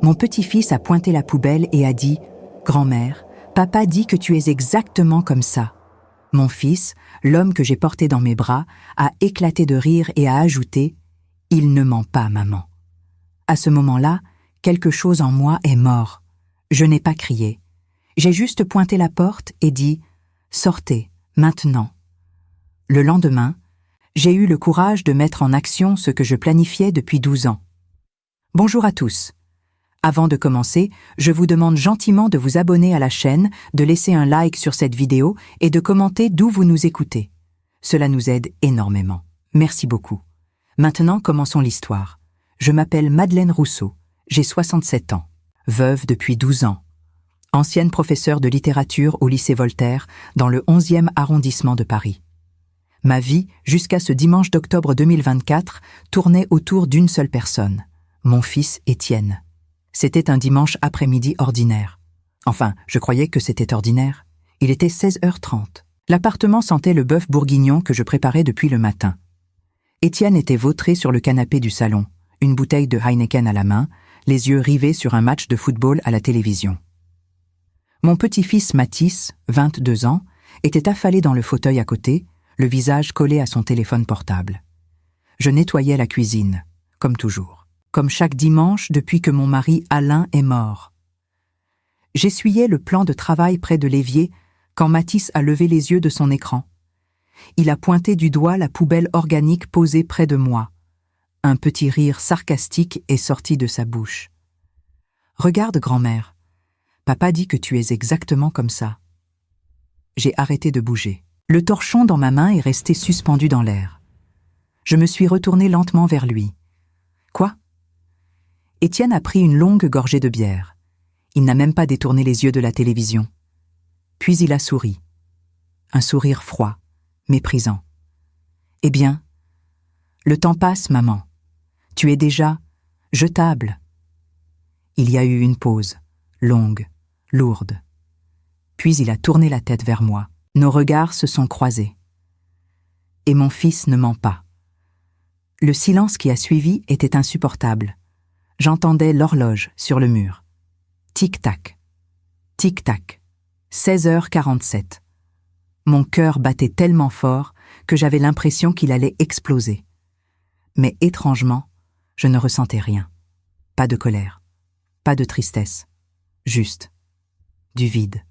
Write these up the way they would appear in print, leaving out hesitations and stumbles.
Mon petit-fils a pointé la poubelle et a dit « Grand-mère, papa dit que tu es exactement comme ça. » Mon fils, l'homme que j'ai porté dans mes bras, a éclaté de rire et a ajouté « Il ne ment pas, maman. » À ce moment-là, quelque chose en moi est mort. Je n'ai pas crié. J'ai juste pointé la porte et dit « Sortez, maintenant. » Le lendemain, j'ai eu le courage de mettre en action ce que je planifiais depuis 12 ans. Bonjour à tous. Avant de commencer, je vous demande gentiment de vous abonner à la chaîne, de laisser un like sur cette vidéo et de commenter d'où vous nous écoutez. Cela nous aide énormément. Merci beaucoup. Maintenant, commençons l'histoire. Je m'appelle Madeleine Rousseau, j'ai 67 ans, veuve depuis 12 ans, ancienne professeure de littérature au lycée Voltaire dans le 11e arrondissement de Paris. Ma vie, jusqu'à ce dimanche d'octobre 2024, tournait autour d'une seule personne, mon fils Étienne. C'était un dimanche après-midi ordinaire. Enfin, je croyais que c'était ordinaire. Il était 16h30. L'appartement sentait le bœuf bourguignon que je préparais depuis le matin. Étienne était vautré sur le canapé du salon, une bouteille de Heineken à la main, les yeux rivés sur un match de football à la télévision. Mon petit-fils Mathis, 22 ans, était affalé dans le fauteuil à côté, le visage collé à son téléphone portable. Je nettoyais la cuisine, comme toujours, comme chaque dimanche depuis que mon mari Alain est mort. J'essuyais le plan de travail près de l'évier quand Mathis a levé les yeux de son écran. Il a pointé du doigt la poubelle organique posée près de moi. Un petit rire sarcastique est sorti de sa bouche. « Regarde, grand-mère, papa dit que tu es exactement comme ça. » J'ai arrêté de bouger. Le torchon dans ma main est resté suspendu dans l'air. Je me suis retournée lentement vers lui. « Quoi ?» Étienne a pris une longue gorgée de bière. Il n'a même pas détourné les yeux de la télévision. Puis il a souri. Un sourire froid, méprisant. « Eh bien, le temps passe, maman. Tu es déjà jetable. » Il y a eu une pause, longue, lourde. Puis il a tourné la tête vers moi. Nos regards se sont croisés. Et mon fils ne ment pas. Le silence qui a suivi était insupportable. J'entendais l'horloge sur le mur. Tic-tac, tic-tac, 16h47. Mon cœur battait tellement fort que j'avais l'impression qu'il allait exploser. Mais étrangement, je ne ressentais rien. Pas de colère, pas de tristesse, juste du vide.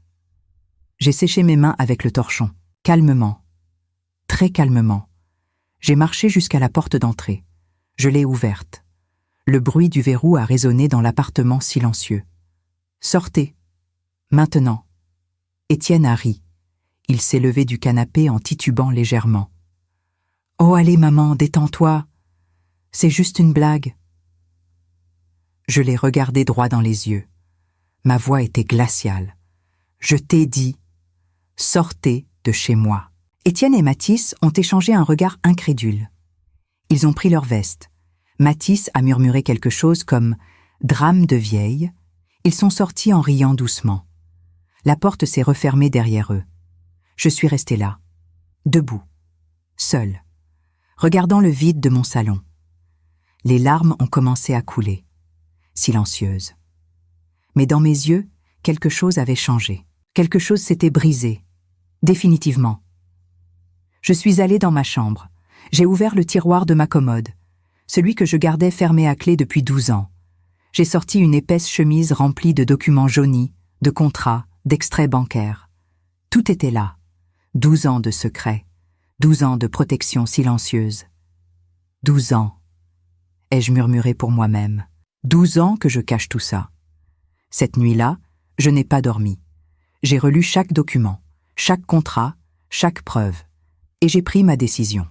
J'ai séché mes mains avec le torchon, calmement, très calmement. J'ai marché jusqu'à la porte d'entrée. Je l'ai ouverte. Le bruit du verrou a résonné dans l'appartement silencieux. « Sortez, maintenant !» Étienne a ri. Il s'est levé du canapé en titubant légèrement. « Oh, allez, maman, détends-toi. C'est juste une blague. » Je l'ai regardé droit dans les yeux. Ma voix était glaciale. « Je t'ai dit, sortez de chez moi. » Étienne et Mathis ont échangé un regard incrédule. Ils ont pris leur veste. Mathis a murmuré quelque chose comme « drame de vieille ». Ils sont sortis en riant doucement. La porte s'est refermée derrière eux. Je suis restée là, debout, seule, regardant le vide de mon salon. Les larmes ont commencé à couler, silencieuses. Mais dans mes yeux, quelque chose avait changé. Quelque chose s'était brisé, définitivement. Je suis allée dans ma chambre. J'ai ouvert le tiroir de ma commode, celui que je gardais fermé à clé depuis 12 ans. J'ai sorti une épaisse chemise remplie de documents jaunis, de contrats, d'extraits bancaires. Tout était là. 12 ans de secrets, 12 ans de protection silencieuse. 12 ans, ai-je murmuré pour moi-même. 12 ans que je cache tout ça. Cette nuit-là, je n'ai pas dormi. J'ai relu chaque document, chaque contrat, chaque preuve, et j'ai pris ma décision.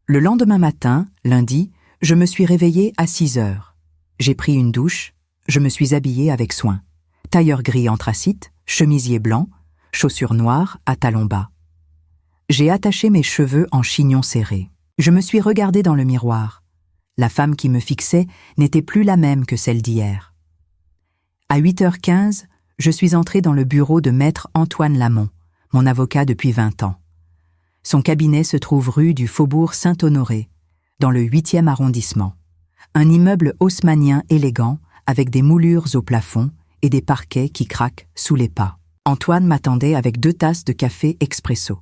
Le lendemain matin, lundi, je me suis réveillée à 6 heures. J'ai pris une douche, je me suis habillée avec soin. Tailleur gris anthracite, chemisier blanc, chaussures noires à talons bas. J'ai attaché mes cheveux en chignon serré. Je me suis regardée dans le miroir. La femme qui me fixait n'était plus la même que celle d'hier. À 8h15, je suis entrée dans le bureau de maître Antoine Lamont, mon avocat depuis 20 ans. Son cabinet se trouve rue du Faubourg Saint-Honoré, dans le 8e arrondissement. Un immeuble haussmannien élégant, avec des moulures au plafond et des parquets qui craquent sous les pas. Antoine m'attendait avec 2 tasses de café expresso.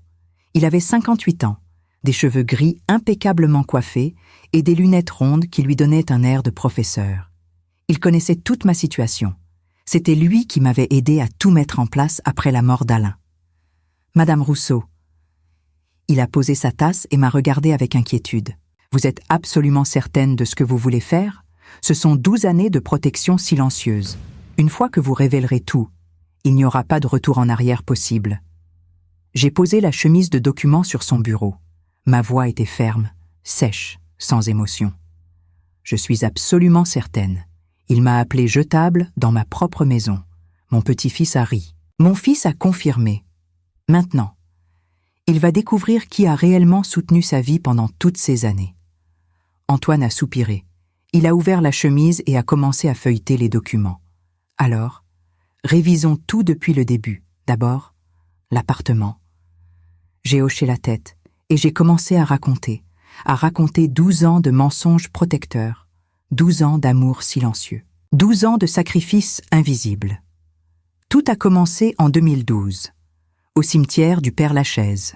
Il avait 58 ans, des cheveux gris impeccablement coiffés et des lunettes rondes qui lui donnaient un air de professeur. Il connaissait toute ma situation. C'était lui qui m'avait aidé à tout mettre en place après la mort d'Alain. « Madame Rousseau. » Il a posé sa tasse et m'a regardé avec inquiétude. « Vous êtes absolument certaine de ce que vous voulez faire ? Ce sont 12 années de protection silencieuse. Une fois que vous révélerez tout, il n'y aura pas de retour en arrière possible. » J'ai posé la chemise de documents sur son bureau. Ma voix était ferme, sèche, sans émotion. Je suis absolument certaine. Il m'a appelé jetable dans ma propre maison. Mon petit-fils a ri. Mon fils a confirmé. Maintenant, il va découvrir qui a réellement soutenu sa vie pendant toutes ces années. Antoine a soupiré. Il a ouvert la chemise et a commencé à feuilleter les documents. Alors, révisons tout depuis le début. D'abord, l'appartement. J'ai hoché la tête et j'ai commencé à raconter 12 ans de mensonges protecteurs, 12 ans d'amour silencieux, 12 ans de sacrifices invisibles. Tout a commencé en 2012, au cimetière du Père-Lachaise.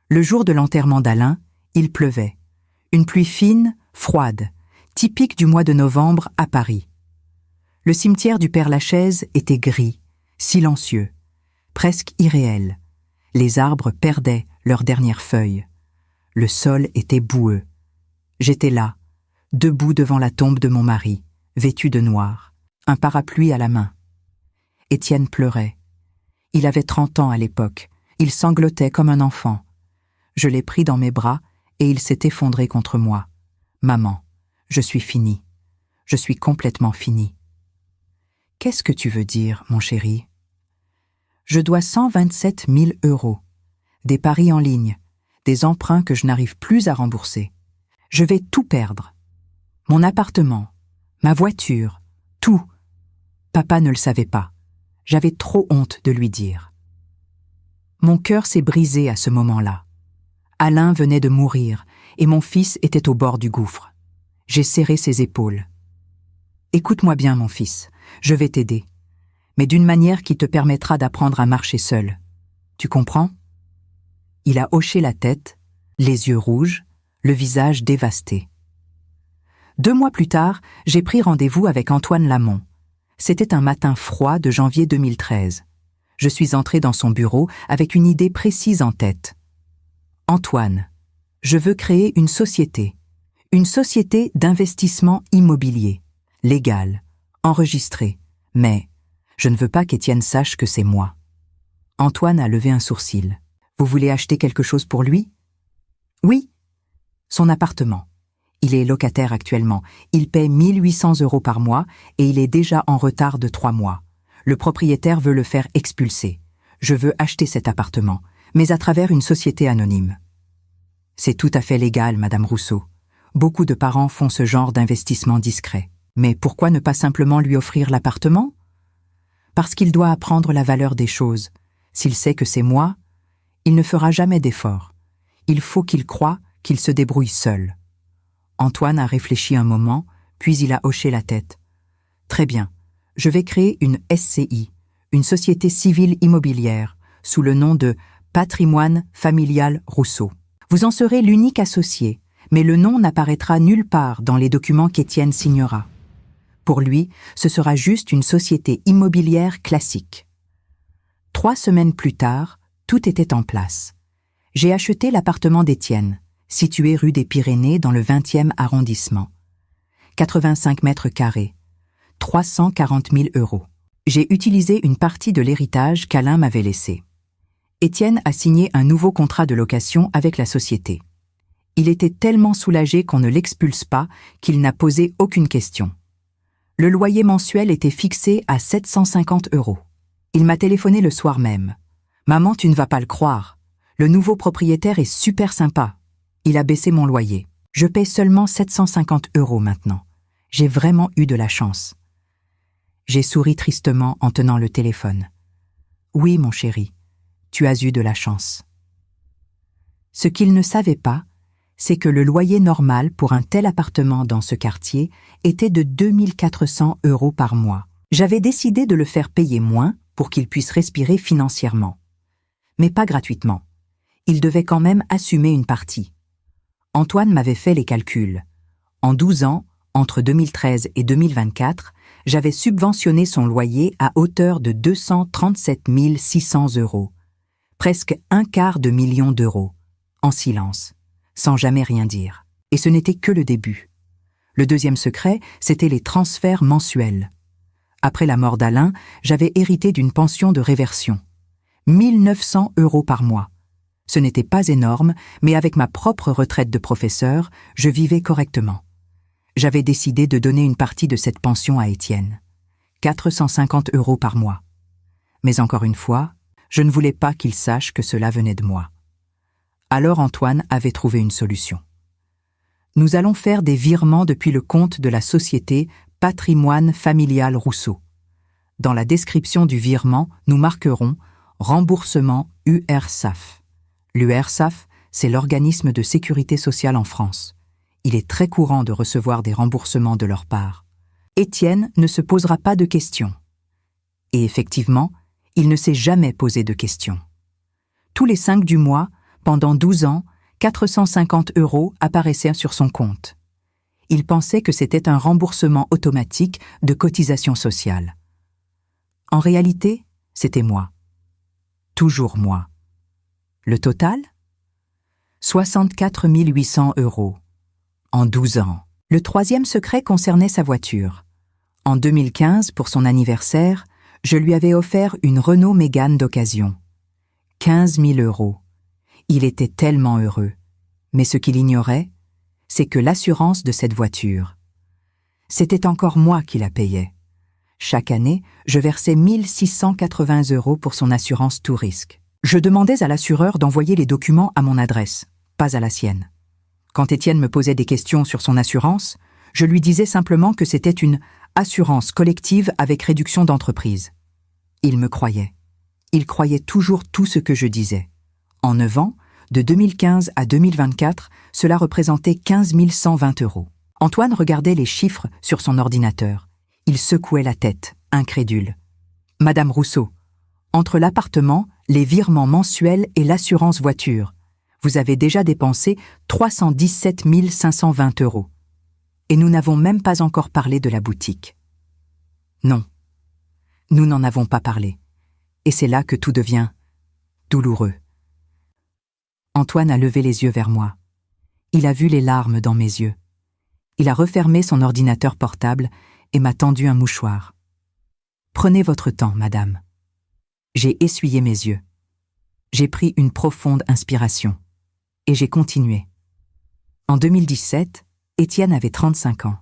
Le jour de l'enterrement d'Alain, il pleuvait. Une pluie fine, froide, typique du mois de novembre à Paris. Le cimetière du Père-Lachaise était gris, silencieux, presque irréel. Les arbres perdaient leurs dernières feuilles. Le sol était boueux. J'étais là, debout devant la tombe de mon mari, vêtu de noir, un parapluie à la main. Étienne pleurait. Il avait 30 ans à l'époque. Il sanglotait comme un enfant. Je l'ai pris dans mes bras et il s'est effondré contre moi. « Maman, je suis fini. Je suis complètement fini. »« Qu'est-ce que tu veux dire, mon chéri ?» ?»« Je dois 127 000 €, des paris en ligne, des emprunts que je n'arrive plus à rembourser. Je vais tout perdre. Mon appartement, ma voiture, tout. Papa ne le savait pas. J'avais trop honte de lui dire. Mon cœur s'est brisé à ce moment-là. Alain venait de mourir et mon fils était au bord du gouffre. J'ai serré ses épaules. « Écoute-moi bien, mon fils, je vais t'aider, mais d'une manière qui te permettra d'apprendre à marcher seul. Tu comprends ?» Il a hoché la tête, les yeux rouges, le visage dévasté. 2 mois plus tard, j'ai pris rendez-vous avec Antoine Lamont. C'était un matin froid de janvier 2013. Je suis entré dans son bureau avec une idée précise en tête. « Antoine, je veux créer une société d'investissement immobilier, légale, enregistrée, mais je ne veux pas qu'Étienne sache que c'est moi. » Antoine a levé un sourcil. « Vous voulez acheter quelque chose pour lui ?»« Oui. Son appartement. Il est locataire actuellement. Il paie 1 800 € par mois et il est déjà en retard de 3 mois. Le propriétaire veut le faire expulser. Je veux acheter cet appartement, mais à travers une société anonyme. » C'est tout à fait légal, Madame Rousseau. Beaucoup de parents font ce genre d'investissement discret. Mais pourquoi ne pas simplement lui offrir l'appartement ? Parce qu'il doit apprendre la valeur des choses. S'il sait que c'est moi, il ne fera jamais d'effort. Il faut qu'il croie qu'il se débrouille seul. Antoine a réfléchi un moment, puis il a hoché la tête. « Très bien, je vais créer une SCI, une société civile immobilière, sous le nom de Patrimoine Familial Rousseau. Vous en serez l'unique associé, mais le nom n'apparaîtra nulle part dans les documents qu'Étienne signera. Pour lui, ce sera juste une société immobilière classique. » 3 semaines plus tard, tout était en place. J'ai acheté l'appartement d'Étienne, situé rue des Pyrénées dans le 20e arrondissement. 85 mètres carrés, 340 000 €. J'ai utilisé une partie de l'héritage qu'Alain m'avait laissé. Étienne a signé un nouveau contrat de location avec la société. Il était tellement soulagé qu'on ne l'expulse pas qu'il n'a posé aucune question. Le loyer mensuel était fixé à 750 €. Il m'a téléphoné le soir même. « Maman, tu ne vas pas le croire. Le nouveau propriétaire est super sympa. Il a baissé mon loyer. Je paie seulement 750 € maintenant. J'ai vraiment eu de la chance. » J'ai souri tristement en tenant le téléphone. « Oui, mon chéri, tu as eu de la chance. » Ce qu'il ne savait pas, c'est que le loyer normal pour un tel appartement dans ce quartier était de 2 400 € par mois. J'avais décidé de le faire payer moins pour qu'il puisse respirer financièrement. Mais pas gratuitement. Il devait quand même assumer une partie. Antoine m'avait fait les calculs. En 12 ans, entre 2013 et 2024, j'avais subventionné son loyer à hauteur de 237 600 €, presque 250 000 €, en silence, sans jamais rien dire. Et ce n'était que le début. Le deuxième secret, c'était les transferts mensuels. Après la mort d'Alain, j'avais hérité d'une pension de réversion. 1 900 € par mois. Ce n'était pas énorme, mais avec ma propre retraite de professeur, je vivais correctement. J'avais décidé de donner une partie de cette pension à Étienne. 450 € par mois. Mais encore une fois, je ne voulais pas qu'il sache que cela venait de moi. Alors Antoine avait trouvé une solution. Nous allons faire des virements depuis le compte de la société Patrimoine Familial Rousseau. Dans la description du virement, nous marquerons « Remboursement URSSAF ». L'URSSAF, c'est l'organisme de sécurité sociale en France. Il est très courant de recevoir des remboursements de leur part. Étienne ne se posera pas de questions. Et effectivement, il ne s'est jamais posé de questions. Tous les 5 du mois, pendant 12 ans, 450 € apparaissaient sur son compte. Il pensait que c'était un remboursement automatique de cotisation sociale. En réalité, c'était moi. Toujours moi. Le total ? 64 800 € en 12 ans. Le troisième secret concernait sa voiture. En 2015, pour son anniversaire, je lui avais offert une Renault Mégane d'occasion. 15 000 €. Il était tellement heureux. Mais ce qu'il ignorait, c'est que l'assurance de cette voiture, c'était encore moi qui la payais. Chaque année, je versais 1 680 € pour son assurance tout risque. Je demandais à l'assureur d'envoyer les documents à mon adresse, pas à la sienne. Quand Étienne me posait des questions sur son assurance, je lui disais simplement que c'était une assurance collective avec réduction d'entreprise. Il me croyait. Il croyait toujours tout ce que je disais. En 9 ans, de 2015 à 2024, cela représentait 15 120 €. Antoine regardait les chiffres sur son ordinateur. Il secouait la tête, incrédule. « Madame Rousseau, entre l'appartement, les virements mensuels et l'assurance voiture, vous avez déjà dépensé 317 520 €. Et nous n'avons même pas encore parlé de la boutique. » Non, nous n'en avons pas parlé. Et c'est là que tout devient douloureux. Antoine a levé les yeux vers moi. Il a vu les larmes dans mes yeux. Il a refermé son ordinateur portable et m'a tendu un mouchoir. « Prenez votre temps, madame. » J'ai essuyé mes yeux. J'ai pris une profonde inspiration. Et j'ai continué. En 2017, Étienne avait 35 ans.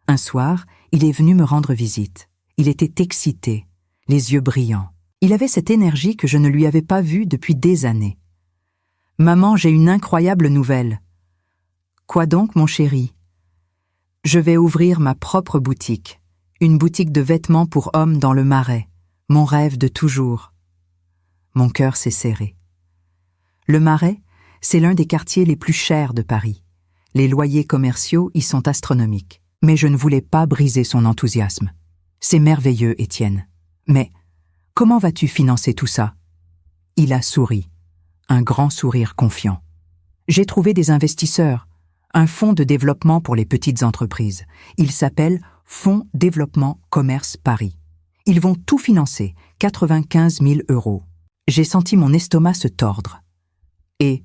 Un soir, il est venu me rendre visite. Il était excité, les yeux brillants. Il avait cette énergie que je ne lui avais pas vue depuis des années. « Maman, j'ai une incroyable nouvelle. »« Quoi donc, mon chéri ?»« Je vais ouvrir ma propre boutique, une boutique de vêtements pour hommes dans le Marais, mon rêve de toujours. » Mon cœur s'est serré. Le Marais, c'est l'un des quartiers les plus chers de Paris. Les loyers commerciaux y sont astronomiques. Mais je ne voulais pas briser son enthousiasme. « C'est merveilleux, Étienne. Mais comment vas-tu financer tout ça ?» Il a souri, un grand sourire confiant. « J'ai trouvé des investisseurs, un fonds de développement pour les petites entreprises. Il s'appelle Fonds Développement Commerce Paris. Ils vont tout financer, 95 000 €. J'ai senti mon estomac se tordre. Et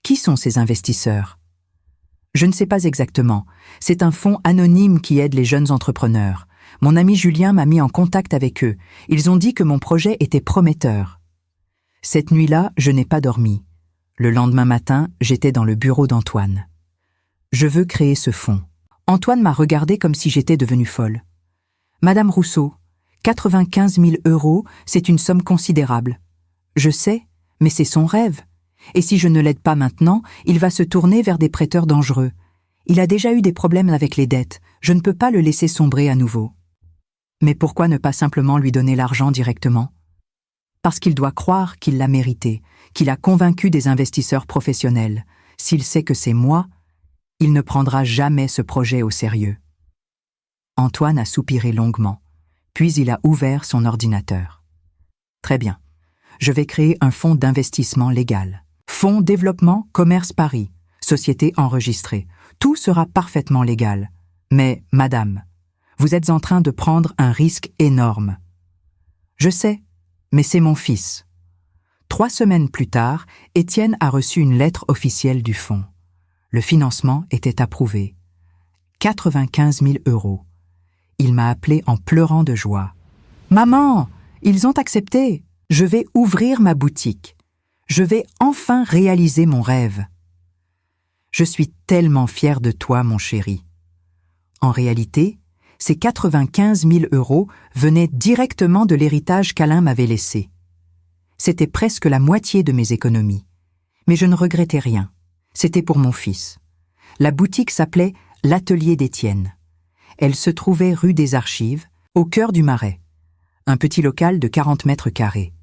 qui sont ces investisseurs ? Je ne sais pas exactement. C'est un fonds anonyme qui aide les jeunes entrepreneurs. Mon ami Julien m'a mis en contact avec eux. Ils ont dit que mon projet était prometteur. Cette nuit-là, je n'ai pas dormi. Le lendemain matin, j'étais dans le bureau d'Antoine. Je veux créer ce fonds. Antoine m'a regardé comme si j'étais devenue folle. Madame Rousseau, 95 000 €, c'est une somme considérable. Je sais, mais c'est son rêve. Et si je ne l'aide pas maintenant, il va se tourner vers des prêteurs dangereux. Il a déjà eu des problèmes avec les dettes. Je ne peux pas le laisser sombrer à nouveau. Mais pourquoi ne pas simplement lui donner l'argent directement ? Parce qu'il doit croire qu'il l'a mérité, qu'il a convaincu des investisseurs professionnels. S'il sait que c'est moi, il ne prendra jamais ce projet au sérieux. Antoine a soupiré longuement, puis il a ouvert son ordinateur. Très bien. Je vais créer un fonds d'investissement légal. Fonds Développement Commerce Paris, société enregistrée. Tout sera parfaitement légal. Mais, madame, vous êtes en train de prendre un risque énorme. Je sais, mais c'est mon fils. 3 semaines plus tard, Étienne a reçu une lettre officielle du fonds. Le financement était approuvé. 95 000 €. Il m'a appelé en pleurant de joie. « Maman, ils ont accepté. Je vais ouvrir ma boutique. Je vais enfin réaliser mon rêve. » Je suis tellement fière de toi, mon chéri. En réalité, ces 95 000 € venaient directement de l'héritage qu'Alain m'avait laissé. C'était presque la moitié de mes économies. Mais je ne regrettais rien. C'était pour mon fils. La boutique s'appelait l'Atelier d'Étienne. Elle se trouvait rue des Archives, au cœur du Marais. Un petit local de 40 mètres carrés.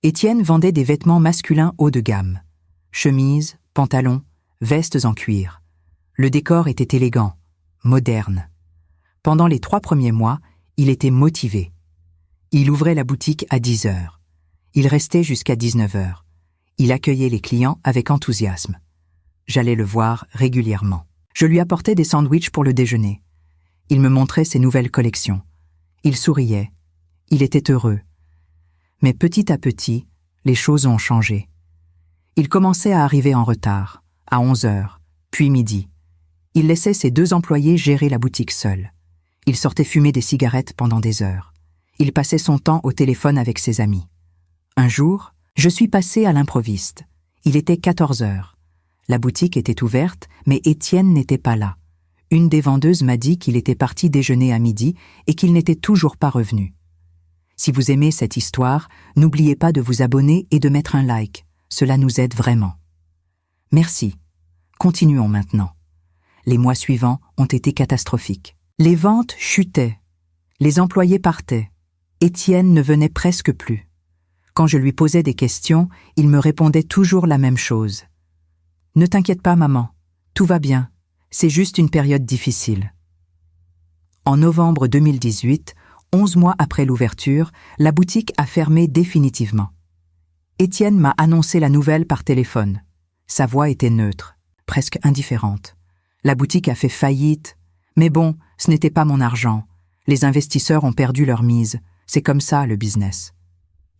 Étienne vendait des vêtements masculins haut de gamme. Chemises, pantalons, vestes en cuir. Le décor était élégant, moderne. Pendant les 3 premiers mois, il était motivé. Il ouvrait la boutique à 10 heures. Il restait jusqu'à 19 heures. Il accueillait les clients avec enthousiasme. J'allais le voir régulièrement. Je lui apportais des sandwichs pour le déjeuner. Il me montrait ses nouvelles collections. Il souriait. Il était heureux. Mais petit à petit, les choses ont changé. Il commençait à arriver en retard, à 11 heures, puis midi. Il laissait ses 2 employés gérer la boutique seuls. Il sortait fumer des cigarettes pendant des heures. Il passait son temps au téléphone avec ses amis. Un jour, je suis passée à l'improviste. Il était 14 heures. La boutique était ouverte, mais Étienne n'était pas là. Une des vendeuses m'a dit qu'il était parti déjeuner à midi et qu'il n'était toujours pas revenu. Si vous aimez cette histoire, n'oubliez pas de vous abonner et de mettre un like. Cela nous aide vraiment. Merci. Continuons maintenant. Les mois suivants ont été catastrophiques. Les ventes chutaient. Les employés partaient. Étienne ne venait presque plus. Quand je lui posais des questions, il me répondait toujours la même chose. « Ne t'inquiète pas, maman. Tout va bien. C'est juste une période difficile. » En novembre 2018, 11 mois après l'ouverture, la boutique a fermé définitivement. Étienne m'a annoncé la nouvelle par téléphone. Sa voix était neutre, presque indifférente. La boutique a fait faillite. Mais bon, ce n'était pas mon argent. Les investisseurs ont perdu leur mise. C'est comme ça, le business.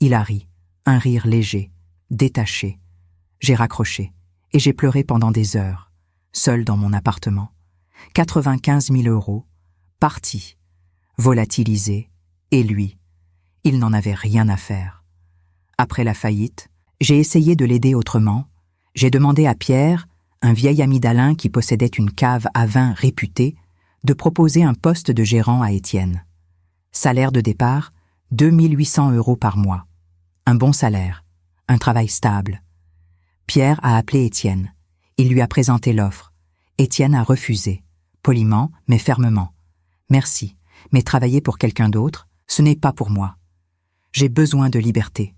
Il a ri, un rire léger, détaché. J'ai raccroché, et j'ai pleuré pendant des heures, seul dans mon appartement. 95 000 €, parti, volatilisé, et lui, il n'en avait rien à faire. Après la faillite, j'ai essayé de l'aider autrement. J'ai demandé à Pierre, un vieil ami d'Alain qui possédait une cave à vin réputée, de proposer un poste de gérant à Étienne. Salaire de départ, 2 800 € par mois. Un bon salaire, un travail stable. Pierre a appelé Étienne. Il lui a présenté l'offre. Étienne a refusé, poliment mais fermement. « Merci, mais travailler pour quelqu'un d'autre, ce n'est pas pour moi. J'ai besoin de liberté.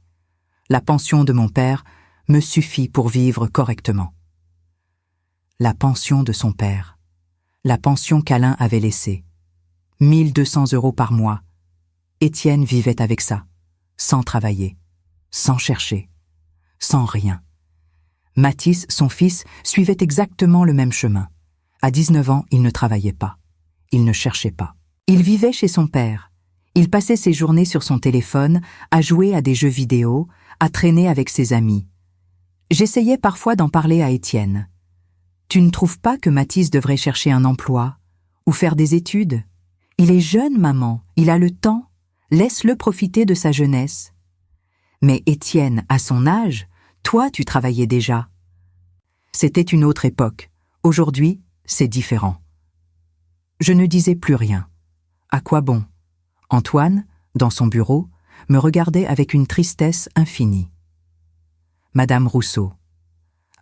La pension de mon père me suffit pour vivre correctement. » La pension de son père. La pension qu'Alain avait laissée. 1 200 € par mois. Étienne vivait avec ça, sans travailler, sans chercher, sans rien. Mathis, son fils, suivait exactement le même chemin. À 19 ans, il ne travaillait pas. Il ne cherchait pas. Il vivait chez son père. Il passait ses journées sur son téléphone, à jouer à des jeux vidéo, à traîner avec ses amis. J'essayais parfois d'en parler à Étienne. « Tu ne trouves pas que Mathis devrait chercher un emploi ou faire des études? Il est jeune, maman, il a le temps. Laisse-le profiter de sa jeunesse. » Mais Étienne, à son âge, toi, tu travaillais déjà. C'était une autre époque. Aujourd'hui, c'est différent. Je ne disais plus rien. À quoi bon? Antoine, dans son bureau, me regardait avec une tristesse infinie. Madame Rousseau.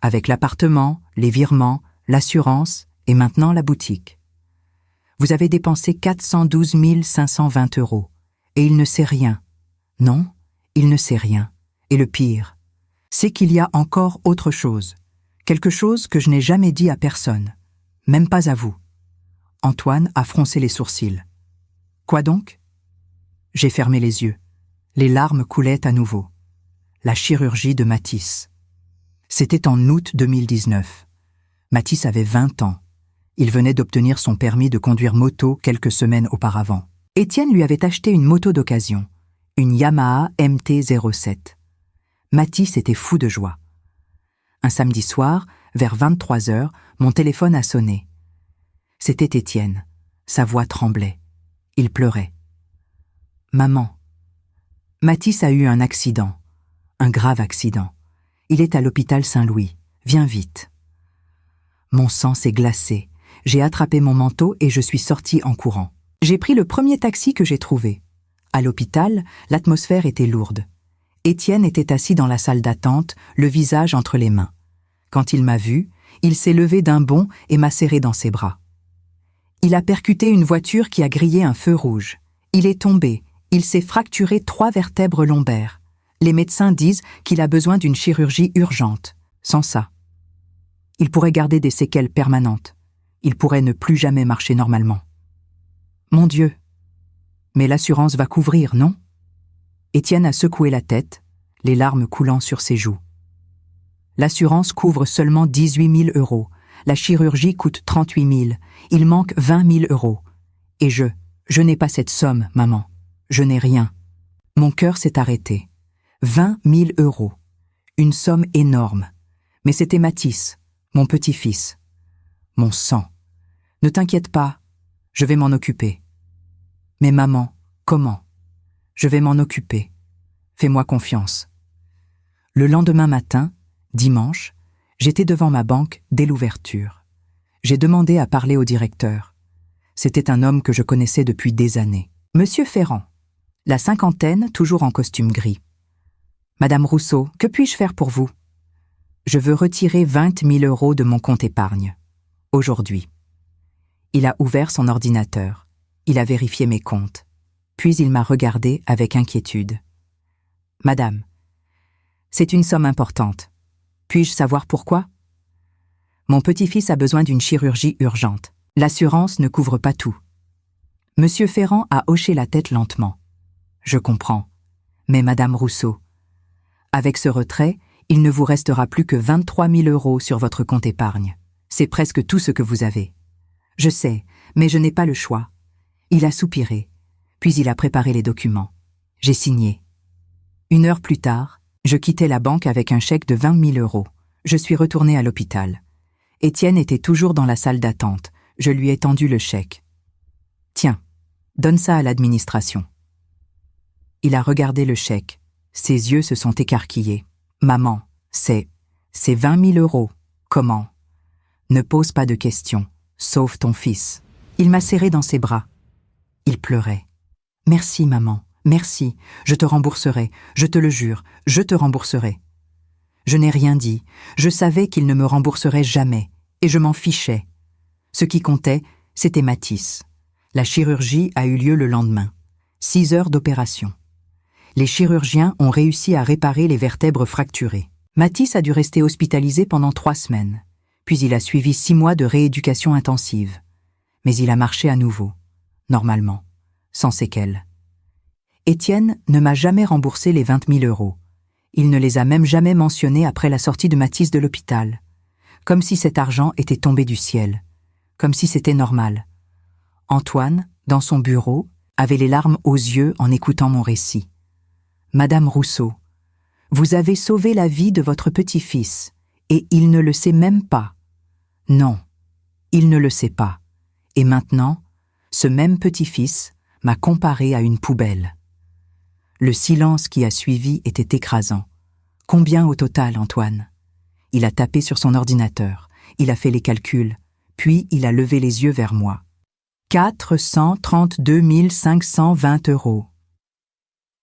Avec l'appartement, les virements, l'assurance et maintenant la boutique. Vous avez dépensé 412 520 € et il ne sait rien. Non, il ne sait rien. Et le pire, c'est qu'il y a encore autre chose. Quelque chose que je n'ai jamais dit à personne, même pas à vous. Antoine a froncé les sourcils. Quoi donc? J'ai fermé les yeux. Les larmes coulaient à nouveau. La chirurgie de Mathis. C'était en août 2019. Mathis avait 20 ans. Il venait d'obtenir son permis de conduire moto quelques semaines auparavant. Étienne lui avait acheté une moto d'occasion, une Yamaha MT-07. Mathis était fou de joie. Un samedi soir, vers 23h, mon téléphone a sonné. C'était Étienne. Sa voix tremblait. Il pleurait. « Maman, Mathis a eu un accident, un grave accident. Il est à l'hôpital Saint-Louis. Viens vite. » Mon sang s'est glacé. J'ai attrapé mon manteau et je suis sortie en courant. J'ai pris le premier taxi que j'ai trouvé. À l'hôpital, l'atmosphère était lourde. Étienne était assis dans la salle d'attente, le visage entre les mains. Quand il m'a vu, il s'est levé d'un bond et m'a serré dans ses bras. Il a percuté une voiture qui a grillé un feu rouge. Il est tombé. Il s'est fracturé 3 vertèbres lombaires. Les médecins disent qu'il a besoin d'une chirurgie urgente. Sans ça, il pourrait garder des séquelles permanentes. Il pourrait ne plus jamais marcher normalement. Mon Dieu! Mais l'assurance va couvrir, non? Étienne a secoué la tête, les larmes coulant sur ses joues. L'assurance couvre seulement 18 000 €. La chirurgie coûte 38 000. Il manque 20 000 €. Et je n'ai pas cette somme, maman. Je n'ai rien. Mon cœur s'est arrêté. 20 000 €. Une somme énorme. Mais c'était Mathis, mon petit-fils. Mon sang. Ne t'inquiète pas, je vais m'en occuper. Mais maman, comment? Je vais m'en occuper. Fais-moi confiance. Le lendemain matin, dimanche, j'étais devant ma banque dès l'ouverture. J'ai demandé à parler au directeur. C'était un homme que je connaissais depuis des années. Monsieur Ferrand, la cinquantaine, toujours en costume gris. Madame Rousseau, que puis-je faire pour vous? Je veux retirer 20 000 € de mon compte épargne. Aujourd'hui. Il a ouvert son ordinateur. Il a vérifié mes comptes. Puis il m'a regardé avec inquiétude. Madame, c'est une somme importante. Puis-je savoir pourquoi? Mon petit-fils a besoin d'une chirurgie urgente. L'assurance ne couvre pas tout. Monsieur Ferrand a hoché la tête lentement. Je comprends. Mais Madame Rousseau, avec ce retrait, il ne vous restera plus que 23 000 € sur votre compte épargne. C'est presque tout ce que vous avez. Je sais, mais je n'ai pas le choix. Il a soupiré, puis il a préparé les documents. J'ai signé. 1 heure plus tard, je quittais la banque avec un chèque de 20 000 €. Je suis retournée à l'hôpital. Étienne était toujours dans la salle d'attente. Je lui ai tendu le chèque. Tiens, donne ça à l'administration. Il a regardé le chèque. Ses yeux se sont écarquillés. Maman, c'est 20 000 €. Comment? Ne pose pas de questions. Sauve ton fils. Il m'a serré dans ses bras. Il pleurait. Merci, maman. Merci. Je te rembourserai. Je te le jure. Je te rembourserai. Je n'ai rien dit. Je savais qu'il ne me rembourserait jamais. Et je m'en fichais. Ce qui comptait, c'était Mathis. La chirurgie a eu lieu le lendemain. 6 heures d'opération. Les chirurgiens ont réussi à réparer les vertèbres fracturées. Mathis a dû rester hospitalisé pendant 3 semaines. Puis il a suivi 6 mois de rééducation intensive. Mais il a marché à nouveau, normalement, sans séquelles. Étienne ne m'a jamais remboursé les 20 000 €. Il ne les a même jamais mentionnés après la sortie de Mathis de l'hôpital. Comme si cet argent était tombé du ciel. Comme si c'était normal. Antoine, dans son bureau, avait les larmes aux yeux en écoutant mon récit. Madame Rousseau, vous avez sauvé la vie de votre petit-fils, et il ne le sait même pas. Non, il ne le sait pas. Et maintenant, ce même petit-fils m'a comparé à une poubelle. Le silence qui a suivi était écrasant. Combien au total, Antoine? Il a tapé sur son ordinateur, il a fait les calculs, puis il a levé les yeux vers moi. 432 520 €.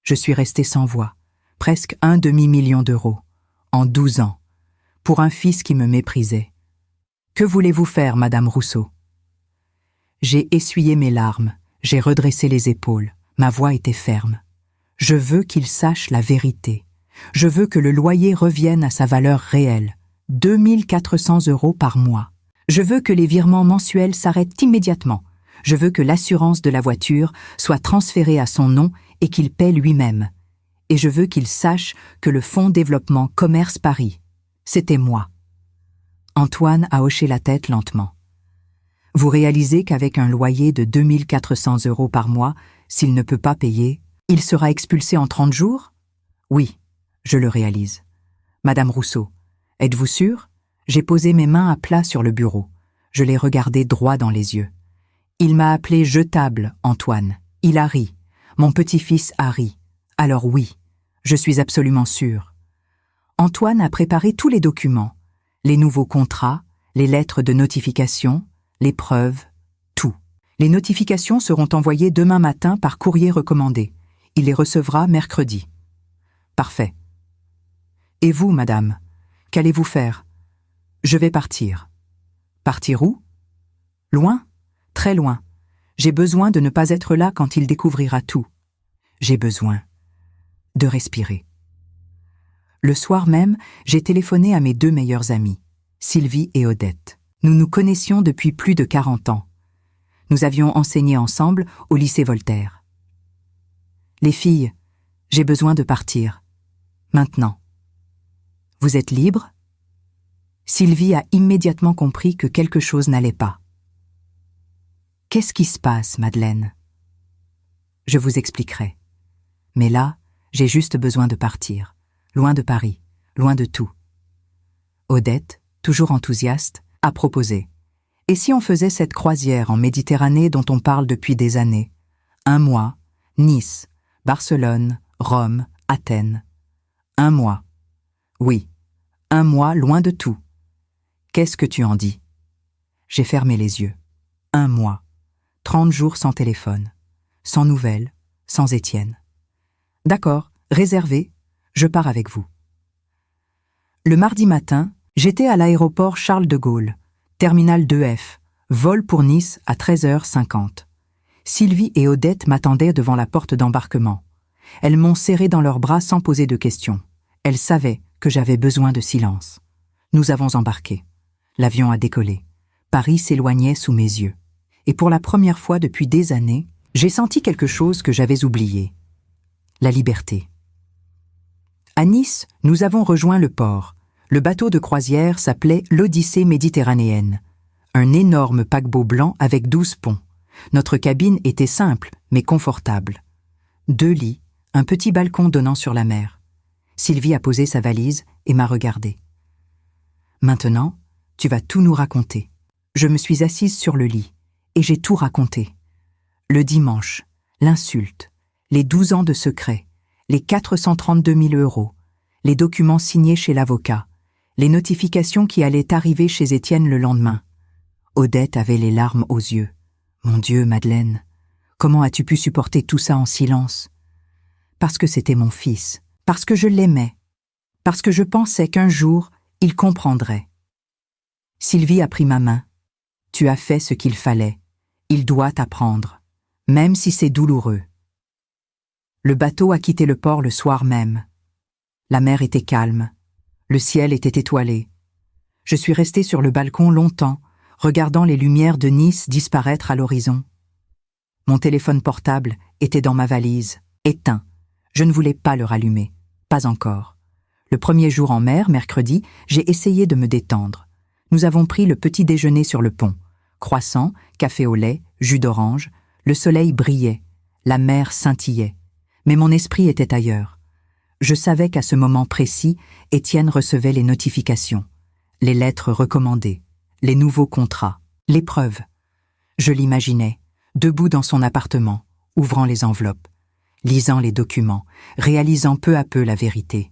Je suis restée sans voix, presque un demi-million d'euros, en 12 ans, pour un fils qui me méprisait. Que voulez-vous faire, Madame Rousseau? J'ai essuyé mes larmes, j'ai redressé les épaules, ma voix était ferme. Je veux qu'il sache la vérité. Je veux que le loyer revienne à sa valeur réelle, 2400 € par mois. Je veux que les virements mensuels s'arrêtent immédiatement. Je veux que l'assurance de la voiture soit transférée à son nom et qu'il paie lui-même. Et je veux qu'il sache que le Fonds Développement Commerce Paris, c'était moi. Antoine a hoché la tête lentement. Vous réalisez qu'avec un loyer de 2400 € par mois, s'il ne peut pas payer, il sera expulsé en 30 jours? Oui, je le réalise. Madame Rousseau, êtes-vous sûre? J'ai posé mes mains à plat sur le bureau. Je l'ai regardé droit dans les yeux. Il m'a appelé jetable, Antoine. Il a ri. Mon petit-fils a ri. Alors oui, je suis absolument sûre. Antoine a préparé tous les documents, les nouveaux contrats, les lettres de notification, les preuves, tout. Les notifications seront envoyées demain matin par courrier recommandé. Il les recevra mercredi. Parfait. Et vous, madame, qu'allez-vous faire? Je vais partir. Partir où? Loin? Très loin. J'ai besoin de ne pas être là quand il découvrira tout. J'ai besoin de respirer. Le soir même, j'ai téléphoné à mes 2 meilleures amies, Sylvie et Odette. Nous nous connaissions depuis plus de 40 ans. Nous avions enseigné ensemble au lycée Voltaire. Les filles, j'ai besoin de partir. Maintenant. Vous êtes libres? Sylvie a immédiatement compris que quelque chose n'allait pas. Qu'est-ce qui se passe, Madeleine? Je vous expliquerai. Mais là, j'ai juste besoin de partir. Loin de Paris, loin de tout. Odette, toujours enthousiaste, a proposé. Et si on faisait cette croisière en Méditerranée dont on parle depuis des années? 1 mois, Nice, Barcelone, Rome, Athènes. 1 mois. Oui, 1 mois loin de tout. Qu'est-ce que tu en dis? J'ai fermé les yeux. 1 mois. 30 jours sans téléphone. Sans nouvelles, sans Étienne. D'accord, réservé, je pars avec vous. Le mardi matin, j'étais à l'aéroport Charles de Gaulle, terminal 2F, vol pour Nice à 13h50. Sylvie et Odette m'attendaient devant la porte d'embarquement. Elles m'ont serré dans leurs bras sans poser de questions. Elles savaient que j'avais besoin de silence. Nous avons embarqué. L'avion a décollé. Paris s'éloignait sous mes yeux. Et pour la première fois depuis des années, j'ai senti quelque chose que j'avais oublié. La liberté. À Nice, nous avons rejoint le port. Le bateau de croisière s'appelait l'Odyssée méditerranéenne. Un énorme paquebot blanc avec 12 ponts. Notre cabine était simple, mais confortable. 2 lits, un petit balcon donnant sur la mer. Sylvie a posé sa valise et m'a regardée. Maintenant, tu vas tout nous raconter. Je me suis assise sur le lit, et j'ai tout raconté. Le dimanche, l'insulte, les 12 ans de secret, les 432 000 €, les documents signés chez l'avocat, les notifications qui allaient arriver chez Étienne le lendemain. Odette avait les larmes aux yeux. Mon Dieu, Madeleine, comment as-tu pu supporter tout ça en silence? Parce que c'était mon fils, parce que je l'aimais, parce que je pensais qu'un jour, il comprendrait. Sylvie a pris ma main. Tu as fait ce qu'il fallait. Il doit t'apprendre, même si c'est douloureux. Le bateau a quitté le port le soir même. La mer était calme. Le ciel était étoilé. Je suis restée sur le balcon longtemps, regardant les lumières de Nice disparaître à l'horizon. Mon téléphone portable était dans ma valise, éteint. Je ne voulais pas le rallumer. Pas encore. Le premier jour en mer, mercredi, j'ai essayé de me détendre. Nous avons pris le petit déjeuner sur le pont. Croissant, café au lait, jus d'orange. Le soleil brillait. La mer scintillait. Mais mon esprit était ailleurs. Je savais qu'à ce moment précis, Étienne recevait les notifications, les lettres recommandées, les nouveaux contrats, les preuves. Je l'imaginais, debout dans son appartement, ouvrant les enveloppes, lisant les documents, réalisant peu à peu la vérité.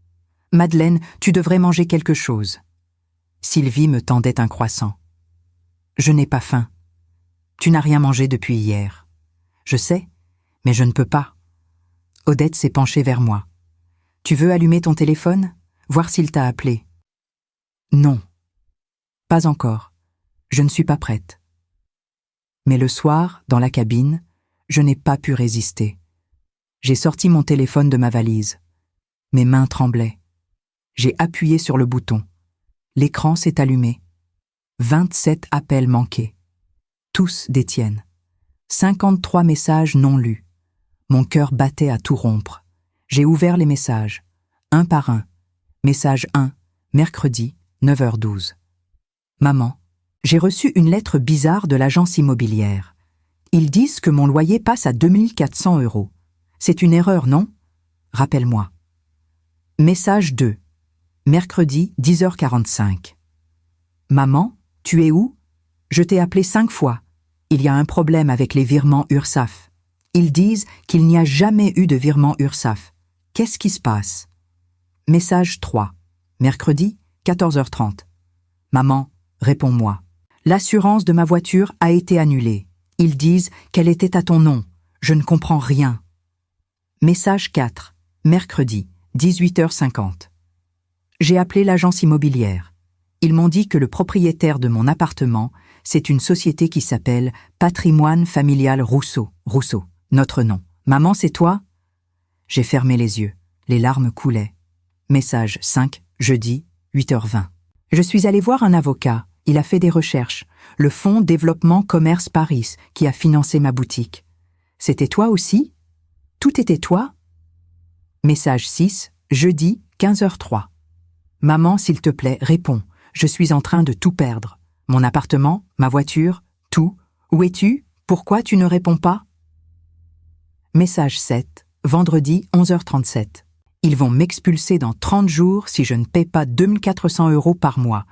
« Madeleine, tu devrais manger quelque chose. » Sylvie me tendait un croissant. « Je n'ai pas faim. Tu n'as rien mangé depuis hier. »« Je sais, mais je ne peux pas. » Odette s'est penchée vers moi. « Tu veux allumer ton téléphone? Voir s'il t'a appelé. »« Non. Pas encore. Je ne suis pas prête. » Mais le soir, dans la cabine, je n'ai pas pu résister. J'ai sorti mon téléphone de ma valise. Mes mains tremblaient. J'ai appuyé sur le bouton. L'écran s'est allumé. 27 appels manqués. Tous d'Étienne. 53 messages non lus. Mon cœur battait à tout rompre. J'ai ouvert les messages, un par un. Message 1, mercredi, 9h12. Maman, j'ai reçu une lettre bizarre de l'agence immobilière. Ils disent que mon loyer passe à 2400 €. C'est une erreur, non? Rappelle-moi. Message 2, mercredi, 10h45. Maman, tu es où? Je t'ai appelé 5 fois. Il y a un problème avec les virements URSSAF. Ils disent qu'il n'y a jamais eu de virement URSSAF. Qu'est-ce qui se passe? Message 3. Mercredi, 14h30. Maman, réponds-moi. L'assurance de ma voiture a été annulée. Ils disent qu'elle était à ton nom. Je ne comprends rien. Message 4. Mercredi, 18h50. J'ai appelé l'agence immobilière. Ils m'ont dit que le propriétaire de mon appartement, c'est une société qui s'appelle Patrimoine Familial Rousseau. Rousseau, notre nom. Maman, c'est toi? J'ai fermé les yeux. Les larmes coulaient. Message 5, jeudi, 8h20. Je suis allé voir un avocat. Il a fait des recherches. Le Fonds Développement Commerce Paris qui a financé ma boutique. C'était toi aussi? Tout était toi? Message 6, jeudi, 15h03. Maman, s'il te plaît, réponds. Je suis en train de tout perdre. Mon appartement, ma voiture, tout. Où es-tu? Pourquoi tu ne réponds pas? Message 7, vendredi, 11h37. Ils vont m'expulser dans 30 jours si je ne paie pas 2400 € par mois.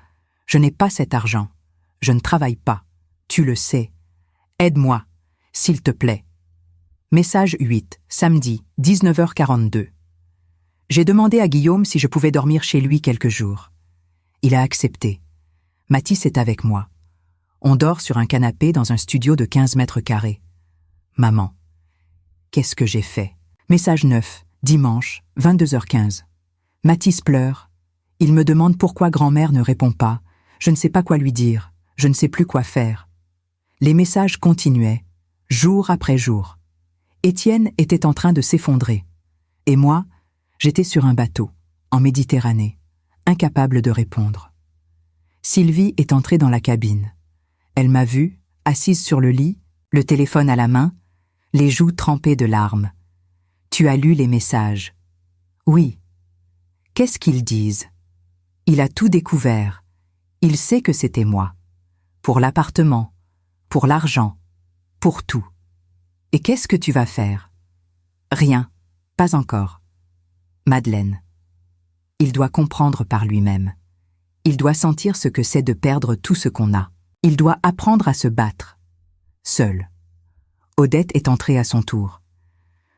Je n'ai pas cet argent. Je ne travaille pas. Tu le sais. Aide-moi, s'il te plaît. Message 8, samedi, 19h42. J'ai demandé à Guillaume si je pouvais dormir chez lui quelques jours. Il a accepté. Mathis est avec moi. On dort sur un canapé dans un studio de 15 mètres carrés. Maman, qu'est-ce que j'ai fait? Message 9, dimanche, 22h15. Mathis pleure. Il me demande pourquoi grand-mère ne répond pas. Je ne sais pas quoi lui dire. Je ne sais plus quoi faire. Les messages continuaient, jour après jour. Étienne était en train de s'effondrer. Et moi, j'étais sur un bateau, en Méditerranée, incapable de répondre. Sylvie est entrée dans la cabine. Elle m'a vue, assise sur le lit, le téléphone à la main, les joues trempées de larmes. Tu as lu les messages. Oui. Qu'est-ce qu'ils disent? Il a tout découvert. Il sait que c'était moi. Pour l'appartement, pour l'argent, pour tout. Et qu'est-ce que tu vas faire? Rien, pas encore. Madeleine. Il doit comprendre par lui-même. Il doit sentir ce que c'est de perdre tout ce qu'on a. Il doit apprendre à se battre. Seul. Odette est entrée à son tour.